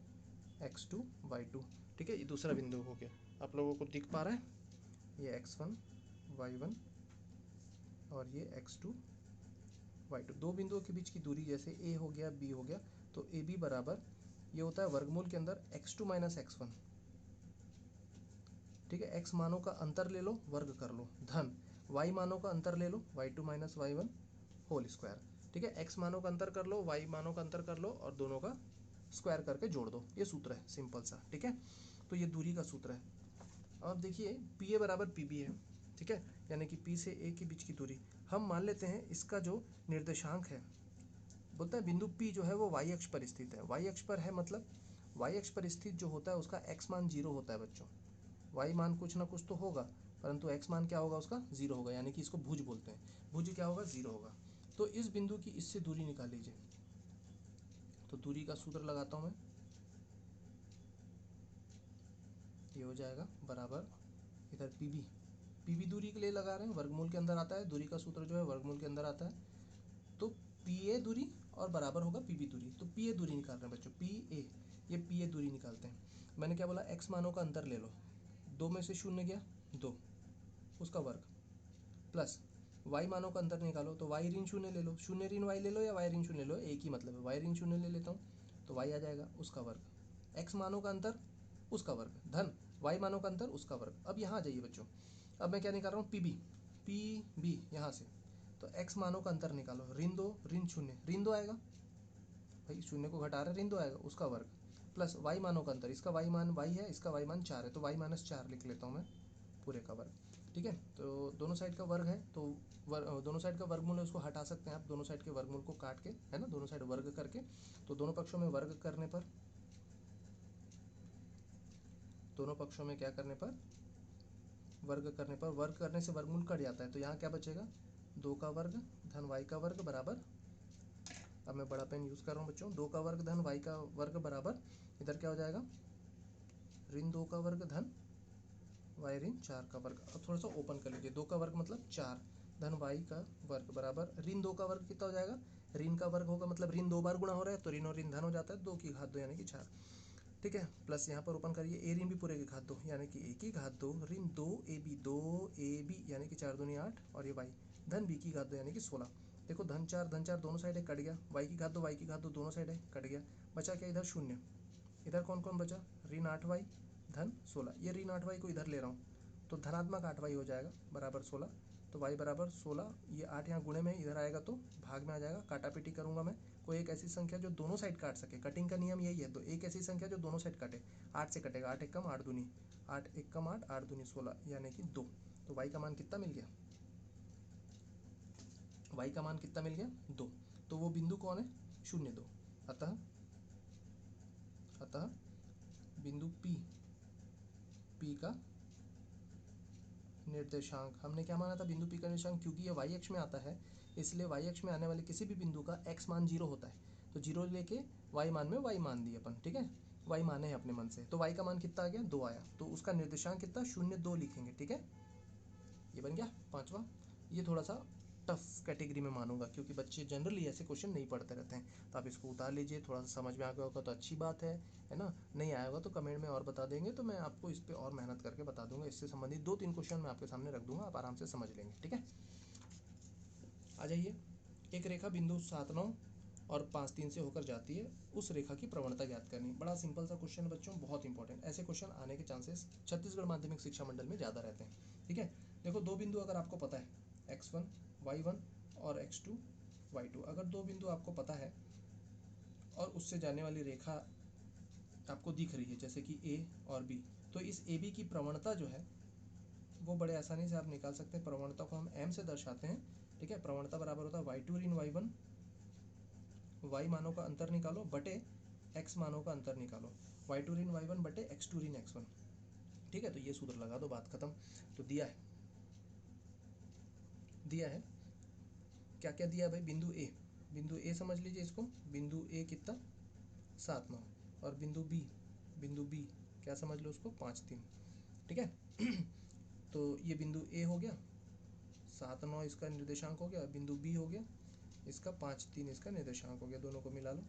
x2 y2, ठीक है, ये दूसरा बिंदु हो गया, आप लोगों को दिख पा रहा है, ये x1 y1 और ये x2 y2, दो बिंदुओं के बीच की दूरी, जैसे a हो गया b हो गया, तो AB बराबर ये होता है वर्गमूल के अंदर x2 माइनस x1, ठीक है, x मानों का अंतर ले लो, वर्ग कर लो, धन y मानों का अंतर ले लो, y2 minus y1 whole square, ठीक है, x मानों का अंतर कर लो, y मानों का अंतर कर लो और दोनों का स्क्वायर करके जोड़ दो, ये सूत्र है सिंपल सा, ठीक है। तो ये दूरी का सूत्र है। अब देखिए पी ए बराबर पी बी है, ठीक है, यानी कि पी से ए के बीच की दूरी। हम मान लेते हैं इसका जो निर्देशांक है, बोलता है बिंदु पी जो है वो वाई अक्ष पर स्थित है। वाई अक्ष पर है मतलब वाई अक्ष पर स्थित जो होता है उसका एक्स मान 0 होता है बच्चों। वाई मान कुछ ना कुछ तो होगा, परंतु एक्स मान क्या होगा उसका 0 होगा, यानी कि इसको भुज बोलते हैं। भुज क्या होगा 0 होगा। तो इस बिंदु की इससे दूरी निकाल लीजिए। तो दूरी का सूत्र लगाता हूँ मैं, ये हो जाएगा बराबर इधर पी बी दूरी के लिए लगा रहे हैं, वर्गमूल के अंदर आता है, दूरी का सूत्र जो है वर्गमूल के अंदर आता है। तो पी ए दूरी और बराबर होगा पी बी दूरी। तो पी ए दूरी निकाल रहे हैं बच्चों, पी ए, ये पी ए दूरी निकालते हैं। मैंने क्या बोला, एक्स मानों का अंतर ले लो, 2 में से 0 गया 2, उसका वर्ग, प्लस वाई मानों का अंतर निकालो, तो वाई ऋण 0 ले लो, 0 ऋण वाई ले लो या वाई ऋण 0 ले लो, एक ही मतलब है। वाई ऋण 0 ले लेता हूँ तो वाई आ जाएगा, उसका वर्ग। एक्स मानों का अंतर उसका वर्ग, धन वाई मानों का अंतर उसका वर्ग। अब यहाँ आ जाइए बच्चों, अब मैं क्या निकाल रहा हूँ, पी बी यहाँ से। तो एक्स मानों का अंतर निकालो, ऋण 2 ऋण 0, ऋण 2 आएगा भाई, 0 को घटा रहे ऋण 2 आएगा, उसका वर्ग, प्लस वाई मानों का अंतर, इसका वाई मान वाई है, इसका वाई मान 4 है, तो वाई माइनस 4 लिख लेता हूँ मैं पूरे का वर्ग, ठीक है। तो दोनों साइड का वर्ग है, तो दोनों साइड का वर्गमूल है, उसको हटा सकते हैं आप, दोनों साइड के वर्गमूल को काट के, है ना, दोनों साइड वर्ग करके। तो दोनों पक्षों में वर्ग करने पर, दोनों पक्षों में क्या करने पर, वर्ग करने पर, वर्ग करने से वर्गमूल कट जाता है, तो यहाँ क्या बचेगा, 2 का वर्ग धन वाई का वर्ग बराबर, अब मैं बड़ा पेन यूज़ कर रहा हूँ बच्चों, 2 का वर्ग धन वाई का वर्ग बराबर, इधर क्या हो जाएगा, ऋण 2 का वर्ग धन वाई ऋण 4 का वर्ग। अब थोड़ा सा ओपन कर लीजिए, 2 का वर्ग मतलब 4 धन वाई का वर्ग बराबर ऋण 2 का वर्ग कितना हो जाएगा, ऋण का वर्ग होगा मतलब ऋण 2 बार गुणा हो रहा है, तो ऋण और ऋण धन हो जाता है, 2 की घात 2 यानी कि 4, ठीक है। प्लस यहाँ पर ओपन करिए, ए ऋण भी पूरे की घात 2 यानी कि ए की घात 2 ऋण 2 ए बी यानी कि 4 दूनी 8, और ये वाई धन बी की घात 2 यानी कि 16। देखो धन 4 दोनों साइड है, कट गया, वाई की घात 2 वाई की घात 2 दोनों साइड है, कट गया, बचा क्या इधर 0। इधर कौन कौन बचा, ऋण 8 वाई धन 16, ये ऋण 8 वाई को इधर ले रहा हूँ, तो धनात्मक 8 वाई हो जाएगा बराबर 16। तो वाई बराबर 16, ये 8 यहाँ गुणे में इधर आएगा तो भाग में आ जाएगा, काटापीटी करूंगा मैं, कोई एक ऐसी संख्या जो दोनों साइड काट सके, कटिंग का नियम यही है, तो एक ऐसी संख्या जो दोनों साइड काटे, 8 से कटेगा, 8 एक कम 8 दूनी 8, एक कम 8, 8 दूनी 16 यानी कि 2। तो वाई का मान कितना मिल गया, वाई का मान कितना मिल गया 2। तो वो बिंदु कौन है, 0 2। अतः अतः बिंदु पी का निर्देशांक, हमने क्या माना था, बिंदु पी का निर्देशांक, क्योंकि ये वाई अक्ष में आता है, इसलिए वाई अक्ष में आने वाले किसी भी बिंदु का एक्स मान 0 होता है, तो 0 लेके वाई मान में वाई मान दिए अपन, ठीक है, वाई माने हैं अपने मन से, तो वाई का मान कितना आ गया 2 आया, तो उसका निर्देशांक कितना 0 2 लिखेंगे, ठीक है। ये बन गया पांचवा। ये थोड़ा सा टफ कैटेगरी में मानूंगा, क्योंकि बच्चे जनरली ऐसे क्वेश्चन नहीं पढ़ते रहते हैं, तो आप इसको उतार लीजिए, थोड़ा सा समझ में आ गया होगा तो अच्छी बात है ना, नहीं आया होगा तो कमेंट में और बता देंगे, तो मैं आपको इस पर और मेहनत करके बता दूंगा, इससे संबंधित 2-3 क्वेश्चन मैं आपके सामने रख दूंगा, आप आराम से समझ लेंगे, ठीक है। आ जाइए, एक रेखा बिंदु 7 9 और 5 3 से होकर जाती है, उस रेखा की प्रवणता ज्ञात करनी। बड़ा सिंपल सा क्वेश्चन है बच्चों, बहुत इंपॉर्टेंट, ऐसे क्वेश्चन आने के चांसेस छत्तीसगढ़ माध्यमिक शिक्षा मंडल में ज़्यादा रहते हैं, ठीक है। देखो दो बिंदु अगर आपको पता है, x1 y1 और x2 y2, अगर दो बिंदु आपको पता है और उससे जाने वाली रेखा आपको दिख रही है, जैसे कि a और b, तो इस ए बी की प्रवणता जो है वो बड़े आसानी से आप निकाल सकते हैं। प्रवणता को हम m से दर्शाते हैं, ठीक है। प्रवणता बराबर होता है y2 ऋण y1, y मानों का अंतर निकालो बटे x मानों का अंतर निकालो, y2 ऋण y1 बटे x2 ऋण x1, ठीक है। तो ये सूत्र लगा दो, बात खत्म। तो दिया है क्या क्या दिया है भाई, बिंदु ए समझ लीजिए इसको, बिंदु ए कितना 7 9, और बिंदु बी क्या समझ लो उसको 5 3, ठीक है। तो ये बिंदु ए हो गया, 7 9 इसका निर्देशांक हो गया, बिंदु बी हो गया इसका 5 3 इसका निर्देशांक हो गया, दोनों को मिला लो।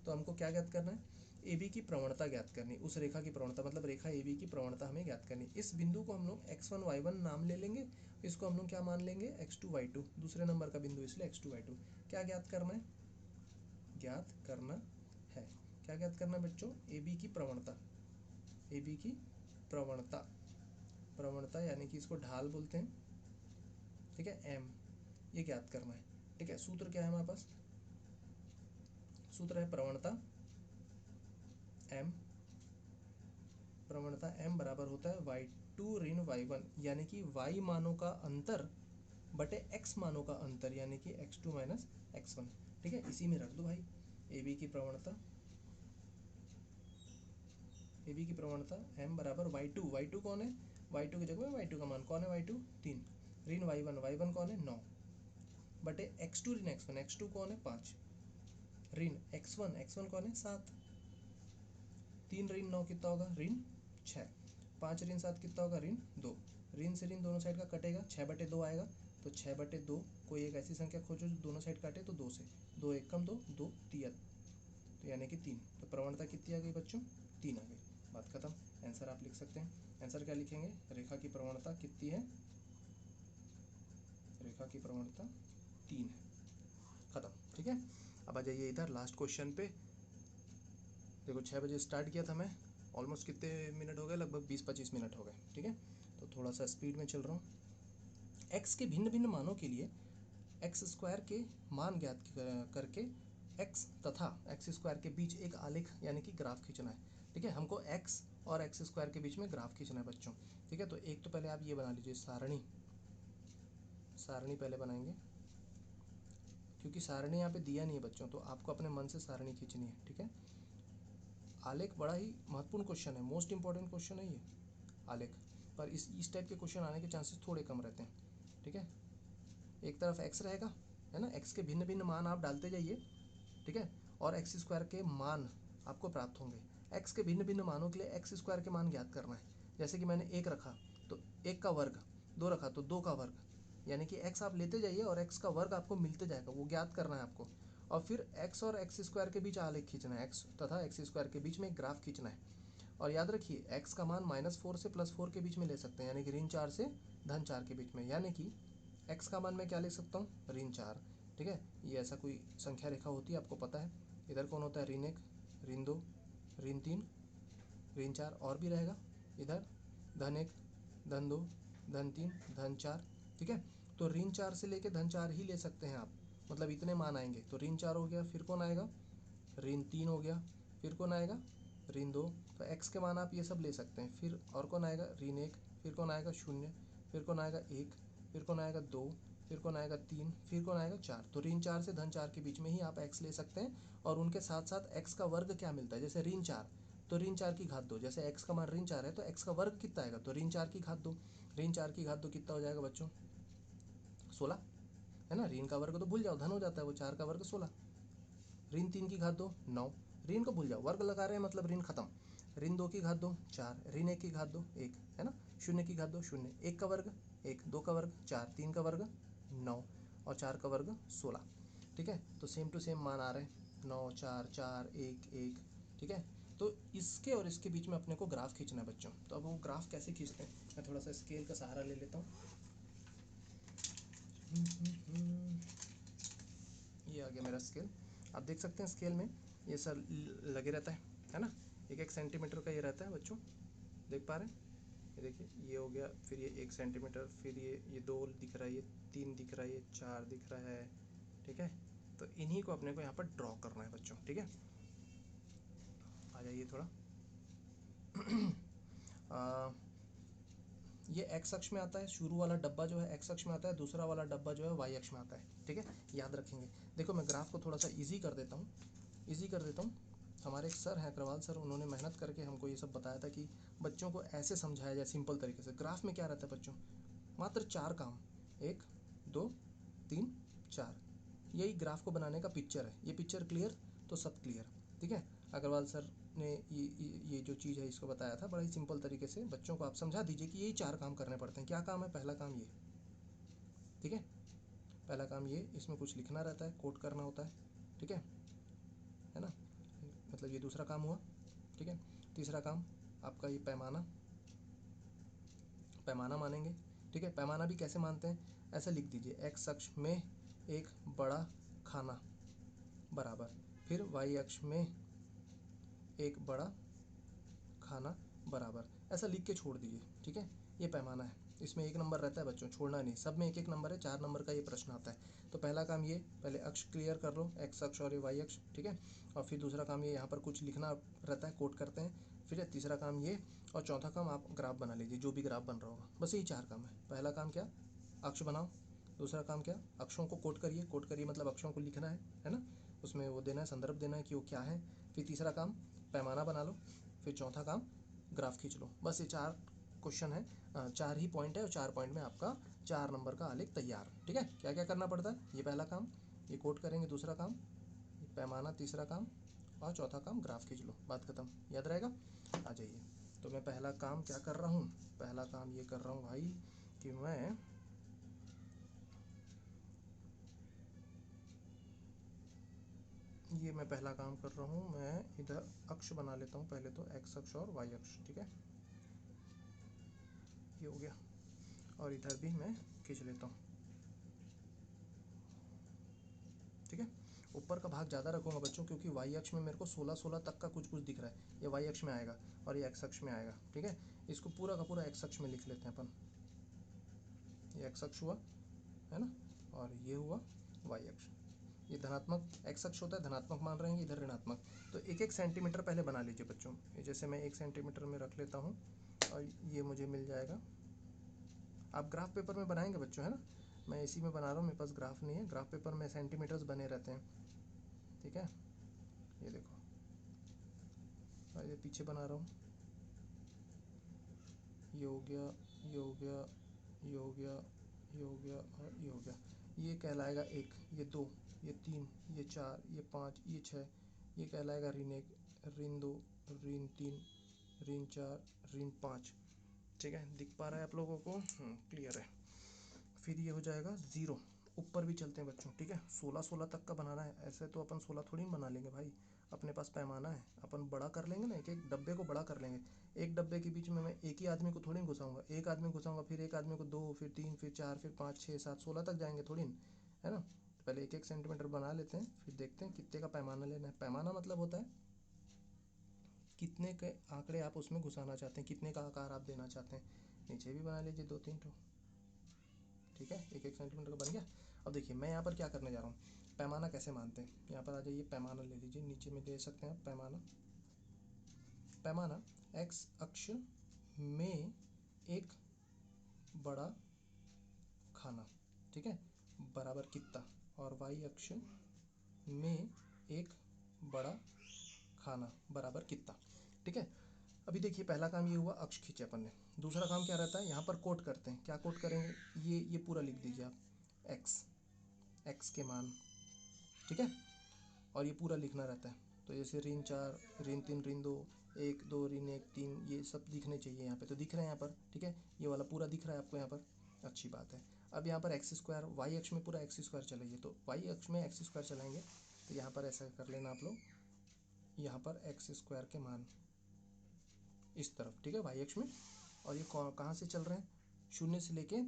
तो हमको क्या ज्ञात करना है, ए बी की प्रवणता ज्ञात करनी, उस रेखा की प्रवणता मतलब रेखा ए बी की प्रवणता हमें ज्ञात करनी। इस बिंदु को हम लोग x1 y1 नाम ले लेंगे, इसको हम लोग क्या मान लेंगे x2 y2, दूसरे नंबर का बिंदु इसलिए x2 y2। क्या ज्ञात करना है, ज्ञात करना है, क्या ज्ञात करना है बच्चों, ए बी की प्रवणता, ए बी की प्रवणता, प्रवणता यानी कि इसको ढाल बोलते हैं, ठीक है, एम, ये ज्ञात करना है, ठीक है। सूत्र क्या है हमारे पास, सूत्र है प्रवणता m प्रवणता m बराबर होता है y2 ऋण y1 यानी कि y मानों का अंतर बटे x मानों का अंतर यानी कि x2 माइनस x1। ठीक है, इसी में रख दो भाई AB की प्रवणता m बराबर y2 कौन है, y2 की जगह में y2 का मान कौन है, y2 3 ऋण y1 कौन है 9 बटे x2 ऋण x1 कौन है 5 ऋण x1 कौन है 7 3 ऋण 9 कितना होगा ऋण 6 5 ऋण 7 कितना होगा ऋण 2 ऋण से ऋण दोनों साइड का कटेगा 6/2 आएगा तो 6/2 कोई एक ऐसी संख्या खोजो जो दोनों साइड काटे तो 2 से 2 1 कम 2 3 तो यानी कि 3। तो प्रवणता कितनी आ गई बच्चों 3 आ गई। बात खत्म। आंसर आप लिख सकते हैं। आंसर क्या लिखेंगे, रेखा की प्रवणता कितनी है, रेखा की प्रवणता 3 है। खत्म। ठीक है, अब आ जाइए इधर लास्ट क्वेश्चन पे। देखो 6 बजे स्टार्ट किया था मैं, ऑलमोस्ट कितने मिनट हो गए, लगभग 20-25 मिनट हो गए। ठीक है, तो थोड़ा सा स्पीड में चल रहा हूँ। एक्स के भिन्न भिन्न मानों के लिए एक्स स्क्वायर के मान ज्ञात करके एक्स तथा एक्स स्क्वायर के बीच एक आलेख यानी कि ग्राफ खींचना है। ठीक है, हमको एक्स और एक्स स्क्वायर के बीच में ग्राफ खींचना है बच्चों। ठीक है, तो एक तो पहले आप ये बना लीजिए सारणी पहले बनाएंगे, क्योंकि सारणी यहाँ पे दिया नहीं है बच्चों, तो आपको अपने मन से सारणी खींचनी है। ठीक है, आलेख बड़ा ही महत्वपूर्ण क्वेश्चन है, मोस्ट इंपॉर्टेंट क्वेश्चन है ये आलेख, पर इस टाइप के क्वेश्चन आने के चांसेस थोड़े कम रहते हैं। ठीक है, एक तरफ एक्स रहेगा है ना, एक्स के भिन्न भिन्न मान आप डालते जाइए। ठीक है, और एक्स स्क्वायर के मान आपको प्राप्त होंगे। एक्स के भिन्न भिन्न मानों के लिए एक्स स्क्वायर के मान ज्ञात करना है। जैसे कि मैंने 1 रखा तो 1 का वर्ग, 2 रखा तो 2 का वर्ग, यानी कि एक्स आप लेते जाइए और एक्स का वर्ग आपको मिलते जाएगा, वो ज्ञात करना है आपको। और फिर एक्स और एक्स स्क्वायर के बीच आलेख खींचना है, एक्स तथा एक्स स्क्वायर के बीच में एक ग्राफ खींचना है। और याद रखिए एक्स का मान -4 से +4 के बीच में ले सकते हैं, यानी कि ऋण 4 से धन 4 के बीच में, यानी कि एक्स का मान मैं क्या लिख सकता हूँ ऋण 4। ठीक है, ये ऐसा कोई संख्या रेखा होती है, आपको पता है। इधर कौन होता है ऋण 1, ऋण 2, ऋण 3, ऋण 4, और भी रहेगा इधर धन 1, धन 2, धन 3, धन 4। ठीक है, तो ऋण 4 से लेके धन 4 ही ले सकते हैं आप, मतलब इतने मान आएंगे। तो ऋण 4 हो गया, फिर कौन आएगा ऋण 3 हो गया, फिर कौन आएगा ऋण 2। तो एक्स के मान आप ये सब ले सकते हैं। फिर और कौन आएगा ऋण 1, फिर कौन आएगा 0, फिर कौन आएगा 1, फिर कौन आएगा 2, फिर कौन आएगा 3, फिर कौन आएगा 4। तो ऋण 4 से धन 4 के बीच में ही आप एक्स ले सकते हैं। और उनके साथ साथ एक्स का वर्ग क्या मिलता है, जैसे ऋण 4 तो ऋण 4 की घात 2, जैसे एक्स का मान ऋण 4 है तो एक्स का वर्ग कितना आएगा, तो ऋण 4 की घात 2। ऋण 4 की घात 2 कितना हो जाएगा बच्चों 16, है ना। ऋण का वर्ग तो भूल जाओ, धन हो जाता है वो, 4 का वर्ग 16। ऋण 3 की घात 2 9, ऋण को भूल जाओ, वर्ग लगा रहे हैं मतलब ऋण खत्म। ऋण 2 की घात 2 4, ऋण 1 की घात 2 1, है ना। 0 की घात 2 0, 1 का वर्ग 1, 2 का वर्ग 4, 3 का वर्ग 9 और 4 का वर्ग 16। ठीक है, तो सेम टू सेम मान आ रहे हैं 9 4 4 1 1। ठीक है, तो इसके और इसके बीच में अपने को ग्राफ खींचना है बच्चों। तो अब वो ग्राफ कैसे खींचते हैं, मैं थोड़ा सा स्केल का सहारा ले लेता हूँ। ये आ गया मेरा स्केल, आप देख सकते हैं स्केल में ये सर लगे रहता है ना, 1-1 सेंटीमीटर का ये रहता है बच्चों, देख पा रहे हैं। ये देखिए ये हो गया, फिर ये 1 सेंटीमीटर, फिर ये 2 दिख रहा है, ये 3 दिख रहा है, ये 4 दिख रहा है। ठीक है, तो इन्हीं को अपने को यहाँ पर ड्रॉ करना है बच्चों। ठीक है, आ जाइए थोड़ा ये एक्स अक्ष में आता है, शुरू वाला डब्बा जो है एक्स अक्ष में आता है, दूसरा वाला डब्बा जो है वाई अक्ष में आता है। ठीक है, याद रखेंगे। देखो मैं ग्राफ को थोड़ा सा ईजी कर देता हूँ। हमारे एक सर हैं अग्रवाल सर, उन्होंने मेहनत करके हमको ये सब बताया था कि बच्चों को ऐसे समझाया जाए सिंपल तरीके से। ग्राफ में क्या रहता है बच्चों, मात्र 4 काम, 1 2 3 4, यही ग्राफ को बनाने का पिक्चर है। ये पिक्चर क्लियर तो सब क्लियर। ठीक है, अग्रवाल सर ने ये जो चीज़ है इसको बताया था बड़ा ही सिंपल तरीके से। बच्चों को आप समझा दीजिए कि यही 4 काम करने पड़ते हैं। क्या काम है, पहला काम ये, ठीक है, पहला काम ये, इसमें कुछ लिखना रहता है, कोट करना होता है। ठीक है ना, मतलब ये दूसरा काम हुआ। ठीक है, तीसरा काम आपका ये पैमाना मानेंगे। ठीक है, पैमाना भी कैसे मानते हैं, ऐसा लिख दीजिए एक्स अक्ष में एक बड़ा खाना बराबर, फिर वाई अक्ष में एक बड़ा खाना बराबर, ऐसा लिख के छोड़ दीजिए। ठीक है, ये पैमाना है, इसमें 1 नंबर रहता है बच्चों, छोड़ना नहीं, सब में 1-1 नंबर है, 4 नंबर का ये प्रश्न आता है। तो तो पहला काम ये, पहले अक्ष क्लियर कर लो, एक्स अक्ष और ये वाई अक्ष, ठीक है। और फिर दूसरा काम ये, यहाँ पर कुछ लिखना रहता है, कोट करते हैं। फिर तीसरा काम ये, और चौथा काम आप ग्राफ बना लीजिए, जो भी ग्राफ बन रहा होगा। बस यही 4 काम है। पहला काम क्या, अक्ष बनाओ। दूसरा काम क्या, अक्षों को कोट करिए। कोट करिए मतलब अक्षों को लिखना है ना, उसमें वो देना है, संदर्भ देना है कि वो क्या है। फिर तीसरा काम पैमाना बना लो। फिर चौथा काम ग्राफ खींच लो। बस ये 4 क्वेश्चन है, 4 ही पॉइंट है, और 4 पॉइंट में आपका 4 नंबर का आलेख तैयार। ठीक है, क्या क्या करना पड़ता है, ये पहला काम, ये कोट करेंगे, दूसरा काम पैमाना, तीसरा काम, और चौथा काम ग्राफ खींच लो, बात खत्म। याद रहेगा, आ जाइए। तो मैं पहला काम क्या कर रहा हूँ, पहला काम ये कर रहा हूँ भाई कि मैं पहला काम कर रहा हूँ, मैं इधर अक्ष बना लेता हूँ पहले तो, एक्स अक्ष और वाई अक्ष, ठीक है, ये हो गया। और इधर भी मैं खींच लेता हूँ, ठीक है। ऊपर का भाग ज़्यादा रखूँगा बच्चों, क्योंकि वाई अक्ष में मेरे को 16 तक का कुछ दिख रहा है, ये वाई अक्ष में आएगा और ये एक्स अक्ष में आएगा, ठीक है। इसको पूरा का पूरा एक्स अक्ष में लिख लेते हैं अपन, ये एक्स अक्ष हुआ, है ना, और ये हुआ वाई अक्ष। ये धनात्मक एक्स अक्ष होता है, धनात्मक मान रहेंगे, इधर ऋणात्मक। तो 1-1 सेंटीमीटर पहले बना लीजिए बच्चों। ये जैसे मैं 1 सेंटीमीटर में रख लेता हूँ, और ये मुझे मिल जाएगा। आप ग्राफ पेपर में बनाएंगे बच्चों, है ना, मैं इसी में बना रहा हूँ, मेरे पास ग्राफ नहीं है। ग्राफ पेपर में सेंटीमीटर्स बने रहते हैं, ठीक है। ये देखो, और ये पीछे बना रहा हूँ, ये हो गया, ये हो गया, ये हो गया, ये हो गया, और ये हो गया। ये कहलाएगा 1, ये 2, ये 3, ये 4, ये 5, ये 6, ये कहलाएगा ऋण 1, ऋण 2, ऋण 3, ऋण 4, ऋण 5, ठीक है। दिख पा रहा है आप लोगों को, क्लियर है। फिर ये हो जाएगा 0। ऊपर भी चलते हैं बच्चों, ठीक है। 16 तक का बनाना है, ऐसे तो अपन 16 थोड़ी बना लेंगे भाई, अपने पास पैमाना है, अपन बड़ा कर लेंगे ना, एक एक डब्बे को बड़ा कर लेंगे। एक डब्बे के बीच में मैं एक ही आदमी को थोड़ी घुसाऊंगा, एक आदमी घुसाऊंगा, फिर एक आदमी को 2, फिर 3, फिर 4, फिर 5, 6, 7, 16 तक जाएंगे थोड़ी, है ना। तो पहले 1-1 सेंटीमीटर बना लेते हैं, फिर देखते हैं कितने का पैमाना लेना है। पैमाना मतलब होता है कितने के आंकड़े आप उसमें घुसाना चाहते हैं, कितने का आकार आप देना चाहते हैं। नीचे भी बना लीजिए 2-3 ठो, ठीक है। 1-1 सेंटीमीटर का बन गया। अब देखिए मैं यहाँ पर क्या करने जा रहा हूँ, पैमाना कैसे मानते हैं। यहाँ पर आ जाइए, पैमाना ले लीजिए, नीचे में दे सकते हैं पैमाना। पैमाना एक्स अक्ष में एक बड़ा खाना, ठीक है, बराबर कितना, और वाई अक्ष में एक बड़ा खाना बराबर कितना, ठीक है। अभी देखिए पहला काम ये हुआ, अक्ष खींचे अपन ने। दूसरा काम क्या रहता है, यहाँ पर कोट करते हैं। क्या कोट करेंगे, ये पूरा लिख दीजिए आप, एक्स के मान, ठीक है। और ये पूरा लिखना रहता है। तो जैसे ऋण 4, ऋण 3, ऋण 2, 1, 2, ऋण 1, 3, ये सब दिखने चाहिए यहाँ पे। तो दिख रहे हैं यहाँ पर, ठीक है, ये वाला पूरा दिख रहा है आपको यहाँ पर, अच्छी बात है। अब यहाँ पर एक्स स्क्वायर, वाई अक्ष में पूरा एक्स स्क्वायर चलाइए, तो वाई अक्ष में एक्स स्क्वायर चलाएंगे, तो यहाँ पर ऐसा कर लेना आप लोग, यहाँ पर एक्स स्क्वायर के मान इस तरफ, ठीक है, वाई अक्ष में। और ये कहाँ से चल रहे हैं, शून्य से लेके,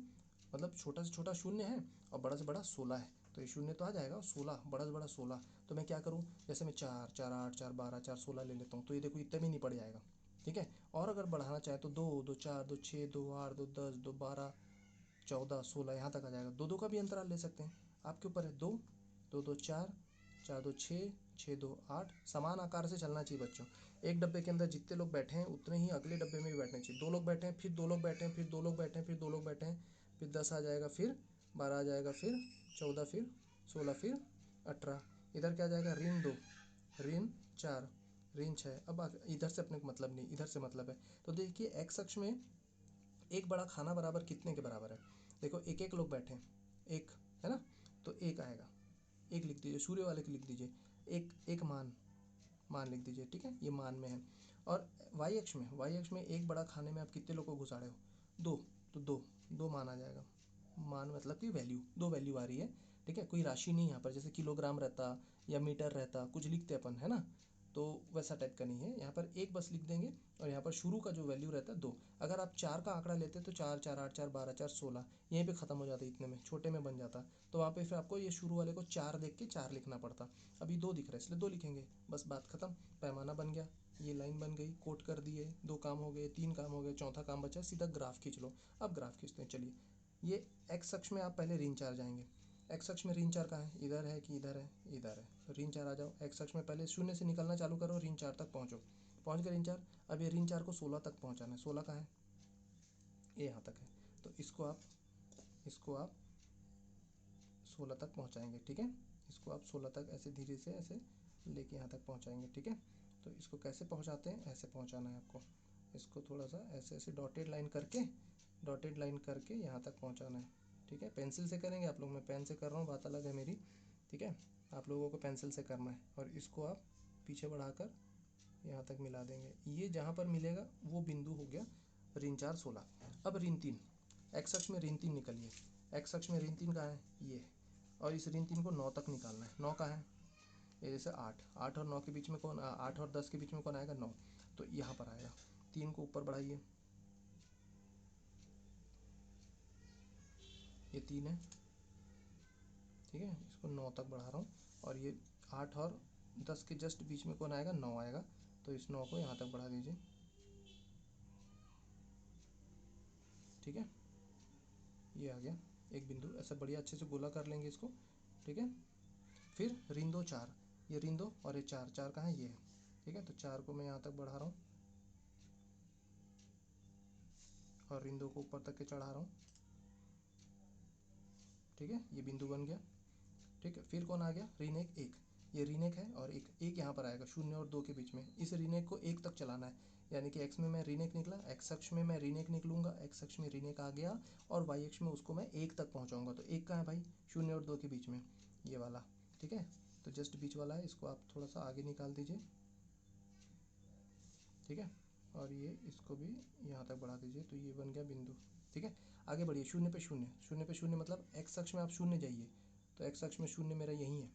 मतलब छोटा से छोटा शून्य है और बड़ा से बड़ा 16 है, तो ये शून्य तो आ जाएगा, और 16 बड़ा से बड़ा 16। तो मैं क्या करूँ, जैसे मैं 4, 4, 8, 4, 12, 4, 16 ले लेता हूँ, तो ये देखो इतने में नहीं पड़ जाएगा, ठीक है। और अगर बढ़ाना चाहे तो 2, 2, 4, 2, 6, 2, 8, 2, 10, 2, 12, 14, 16, यहाँ तक आ जाएगा। 2, 2 का भी अंतराल ले सकते हैं, आपके ऊपर है। 2, 2, 2, 4, 4, 2, 6, 6, 2, 8, समान आकार से चलना चाहिए बच्चों। एक डब्बे के अंदर जितने लोग बैठे हैं उतने ही अगले डब्बे में भी बैठने चाहिए। 2 लोग बैठे हैं, फिर 2 लोग बैठे हैं, फिर 2 लोग बैठे हैं, फिर 2 लोग बैठे हैं, फिर 10 आ जाएगा, फिर 12 आ जाएगा, फिर 14, फिर 16, फिर 18। इधर क्या आ जाएगा, ऋण 2, ऋण 4, ऋण 6। अब इधर से अपने को मतलब नहीं, इधर से मतलब है। तो देखिए एक्स अक्ष में एक बड़ा खाना बराबर कितने के बराबर है, देखो 1-1 लोग बैठे हैं, एक, है ना, तो 1 आएगा, 1 लिख दीजिए, सूर्य वाले के लिख दीजिए, एक मान लिख दीजिए, ठीक है, ये मान में है। और वाई अक्ष में एक बड़ा खाने में आप कितने लोग को घुसा रहे हो, 2, तो 2 मान आ जाएगा। मान मतलब कि वैल्यू, 2 वैल्यू आ रही है, ठीक है। कोई राशि नहीं यहाँ पर, जैसे किलोग्राम रहता या मीटर रहता, कुछ लिखते अपन, है ना, तो वैसा टाइप का नहीं है। यहाँ पर एक बस लिख देंगे, और यहाँ पर शुरू का जो वैल्यू रहता है 2। अगर आप 4 का आंकड़ा लेते तो 4, 4, 8, 4, 12, 4, 16, यहीं पे ख़त्म हो जाता, इतने में छोटे में बन जाता। तो वहाँ पे फिर आपको ये शुरू वाले को 4 देख के 4 लिखना पड़ता। अभी 2 दिख रहा है इसलिए 2 लिखेंगे, बस बात खत्म। पैमाना बन गया, ये लाइन बन गई, कोट कर दिए, 2 काम हो गए, 3 काम हो गए, चौथा काम बचा, सीधा ग्राफ खींच लो। अब ग्राफ खींचते हैं, चलिए। ये एक्स अक्ष में आप पहले ऋण 4 जाएंगे, एक्स अक्ष में ऋण 4 कहाँ है, इधर है कि इधर है, इधर है, तो ऋण 4 आ जाओ। एक्स अक्ष में पहले शून्य से निकलना चालू करो, ऋण 4 तक पहुँचो, पहुँच गए ऋण 4। अब ये ऋण 4 को 16 तक पहुँचाना है, 16 कहाँ है, ये यहाँ तक है, तो इसको आप 16 तक पहुँचाएंगे, ठीक है। इसको आप 16 तक ऐसे धीरे से ऐसे लेके यहाँ तक पहुँचाएंगे, ठीक है। तो इसको कैसे पहुँचाते हैं, ऐसे पहुँचाना है आपको, इसको थोड़ा सा ऐसे ऐसे डॉटेड लाइन करके यहाँ तक पहुँचाना है, ठीक है। पेंसिल से करेंगे आप लोग, मैं पेन से कर रहा हूँ, बात अलग है मेरी, ठीक है। आप लोगों को पेंसिल से करना है, और इसको आप पीछे बढ़ाकर यहाँ तक मिला देंगे। ये जहाँ पर मिलेगा वो बिंदु हो गया ऋण 4 16। अब ऋण 3, एक्स अक्ष में ऋण 3 निकलिए, एक्स अक्ष में ऋण 3 कहाँ है, ये, और इस ऋण 3 को 9 तक निकालना है। 9 कहाँ है, ये जैसे 8 और 9 के बीच में कौन, 8 और 10 के बीच में कौन आएगा, 9, तो यहाँ पर आएगा। 3 को ऊपर बढ़ाइए, ये 3 है, ठीक है। इसको 9 तक बढ़ा रहा हूँ, और ये 8 और 10 के जस्ट बीच में कौन आएगा, 9 आएगा, तो इस 9 को यहाँ तक बढ़ा दीजिए, ठीक है। ये आ गया एक बिंदु, ऐसा बढ़िया अच्छे से गोला कर लेंगे इसको, ठीक है। फिर ऋण 2 4, ये ऋण 2 और ये 4, 4 कहाँ है, ये है, ठीक है। तो 4 को मैं यहाँ तक बढ़ा रहा हूँ, और ऋण 2 को ऊपर तक के चढ़ा रहा हूँ, ठीक है। ये बिंदु बन गया, ठीक है। फिर कौन आ गया, ऋण 1 1, ये ऋण 1 है, और एक यहाँ पर आएगा 0 और 2 के बीच में, इस ऋण 1 को 1 तक चलाना है, यानी कि एक्स में मैं ऋण 1 निकला, एक्स अक्ष में मैं ऋण 1 निकलूंगा, एक्स अक्ष में ऋण 1 आ गया, और वाई अक्ष में उसको मैं 1 तक पहुँचाऊँगा। तो 1 कहाँ है भाई, 0 और 2 के बीच में, ये वाला, ठीक है। तो जस्ट बीच वाला है, इसको आप थोड़ा सा आगे निकाल दीजिए, ठीक है। और ये इसको भी यहाँ तक बढ़ा दीजिए, तो ये बन गया बिंदु, ठीक है। आगे बढ़िए, 0 पे 0, 0 पे 0 मतलब एक्स अक्ष में आप 0 जाइए, तो एक्स अक्ष में 0 मेरा यहीं है,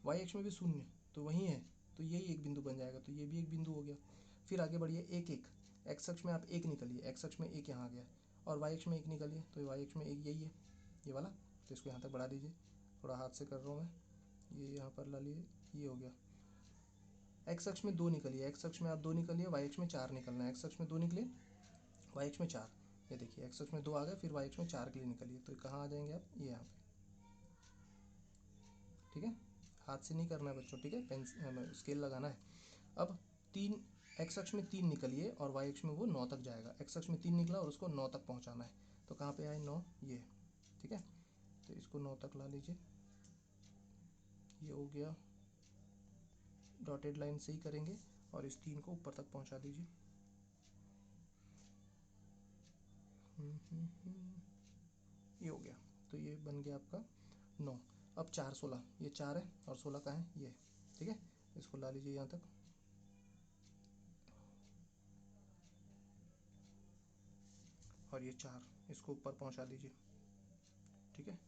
वाई अक्ष में भी 0 तो वहीं है, तो यही एक बिंदु बन जाएगा, तो ये भी एक बिंदु हो गया। फिर आगे बढ़िए, 1 1, एक्स अक्ष में आप 1 निकलिए, एक्स अक्ष में 1 यहाँ आ गया, और वाई अक्ष में 1 निकलिए, तो वाई अक्ष में 1 यही है, ये वाला, तो इसको यहाँ तक बढ़ा दीजिए, थोड़ा हाथ से कर रहा हूँ मैं, ये यहाँ पर ला लीजिए, ये हो गया। एक्स अक्ष में 2 निकलिए, एक्स अक्ष में आप 2 निकलिए, वाई अक्ष में 4 निकलना है, एक्स अक्ष में 2 निकले, वाई अक्ष में 4, ये देखिए एक्स अक्ष में 2 आ गए, फिर वाई अक्ष में 4 के लिए निकलिए, तो कहाँ आ जाएंगे आप, ये यहाँ पे, ठीक है। हाथ से नहीं करना है बच्चों, ठीक है, पेन स्केल लगाना है। अब 3, एक्स अक्ष में 3 निकलिए, और वाई अक्ष में वो 9 तक जाएगा, एक्स अक्ष में 3 निकला और उसको 9 तक पहुँचाना है, तो कहाँ पे आए 9, ये, ठीक है। तो इसको 9 तक ला लीजिए, ये हो गया, डॉटेड लाइन से ही करेंगे, और इस 3 को ऊपर तक पहुँचा दीजिए, ये हो गया। तो ये बन गया आपका 9। अब 4 16, ये 4 है, और 16 कहाँ है, ये, ठीक है। इसको ला लीजिए यहाँ तक, और ये 4 इसको ऊपर पहुँचा दीजिए, ठीक है।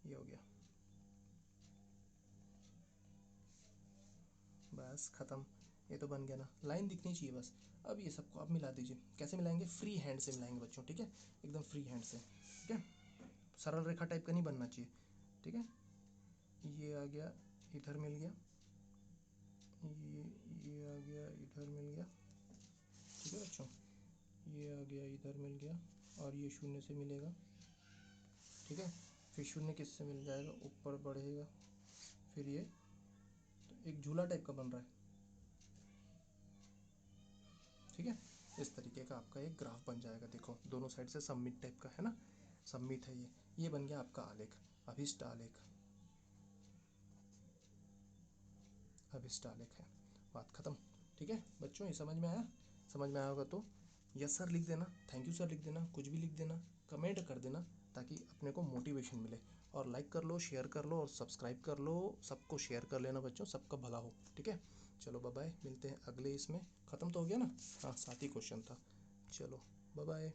ये हो गया, बस ख़त्म, ये तो बन गया ना, लाइन दिखनी चाहिए बस। अब ये सबको आप मिला दीजिए, कैसे मिलाएंगे, फ्री हैंड से मिलाएंगे बच्चों, ठीक है, एकदम फ्री हैंड से, ठीक है। सरल रेखा टाइप का नहीं बनना चाहिए, ठीक है। ये आ गया, इधर मिल गया, ये आ गया, इधर मिल गया, ठीक है बच्चों, ये आ गया, इधर मिल गया, और ये 0 से मिलेगा, ठीक है। फिर 0 किससे मिल जाएगा, ऊपर बढ़ेगा, फिर ये, तो एक झूला टाइप का बन रहा है, ठीक है। इस तरीके का आपका एक ग्राफ बन जाएगा, देखो दोनों साइड से सममित टाइप का है ना, सममित है ये बन गया आपका आलेख, अभिष्ट आलेख, अभिष्ट आलेख है, बात खत्म, ठीक है बच्चों। ये समझ में आया, समझ में आया होगा तो यस सर लिख देना, थैंक यू सर लिख देना, कुछ भी लिख देना, कमेंट कर देना, ताकि अपने को मोटिवेशन मिले। और लाइक कर लो, शेयर कर लो, और सब्सक्राइब कर लो, सबको शेयर कर लेना बच्चों, सबका भला हो, ठीक है। चलो बाय बाय, मिलते हैं अगले इसमें, ख़त्म तो हो गया ना, हाँ 7 ही क्वेश्चन था, चलो बाय बाय।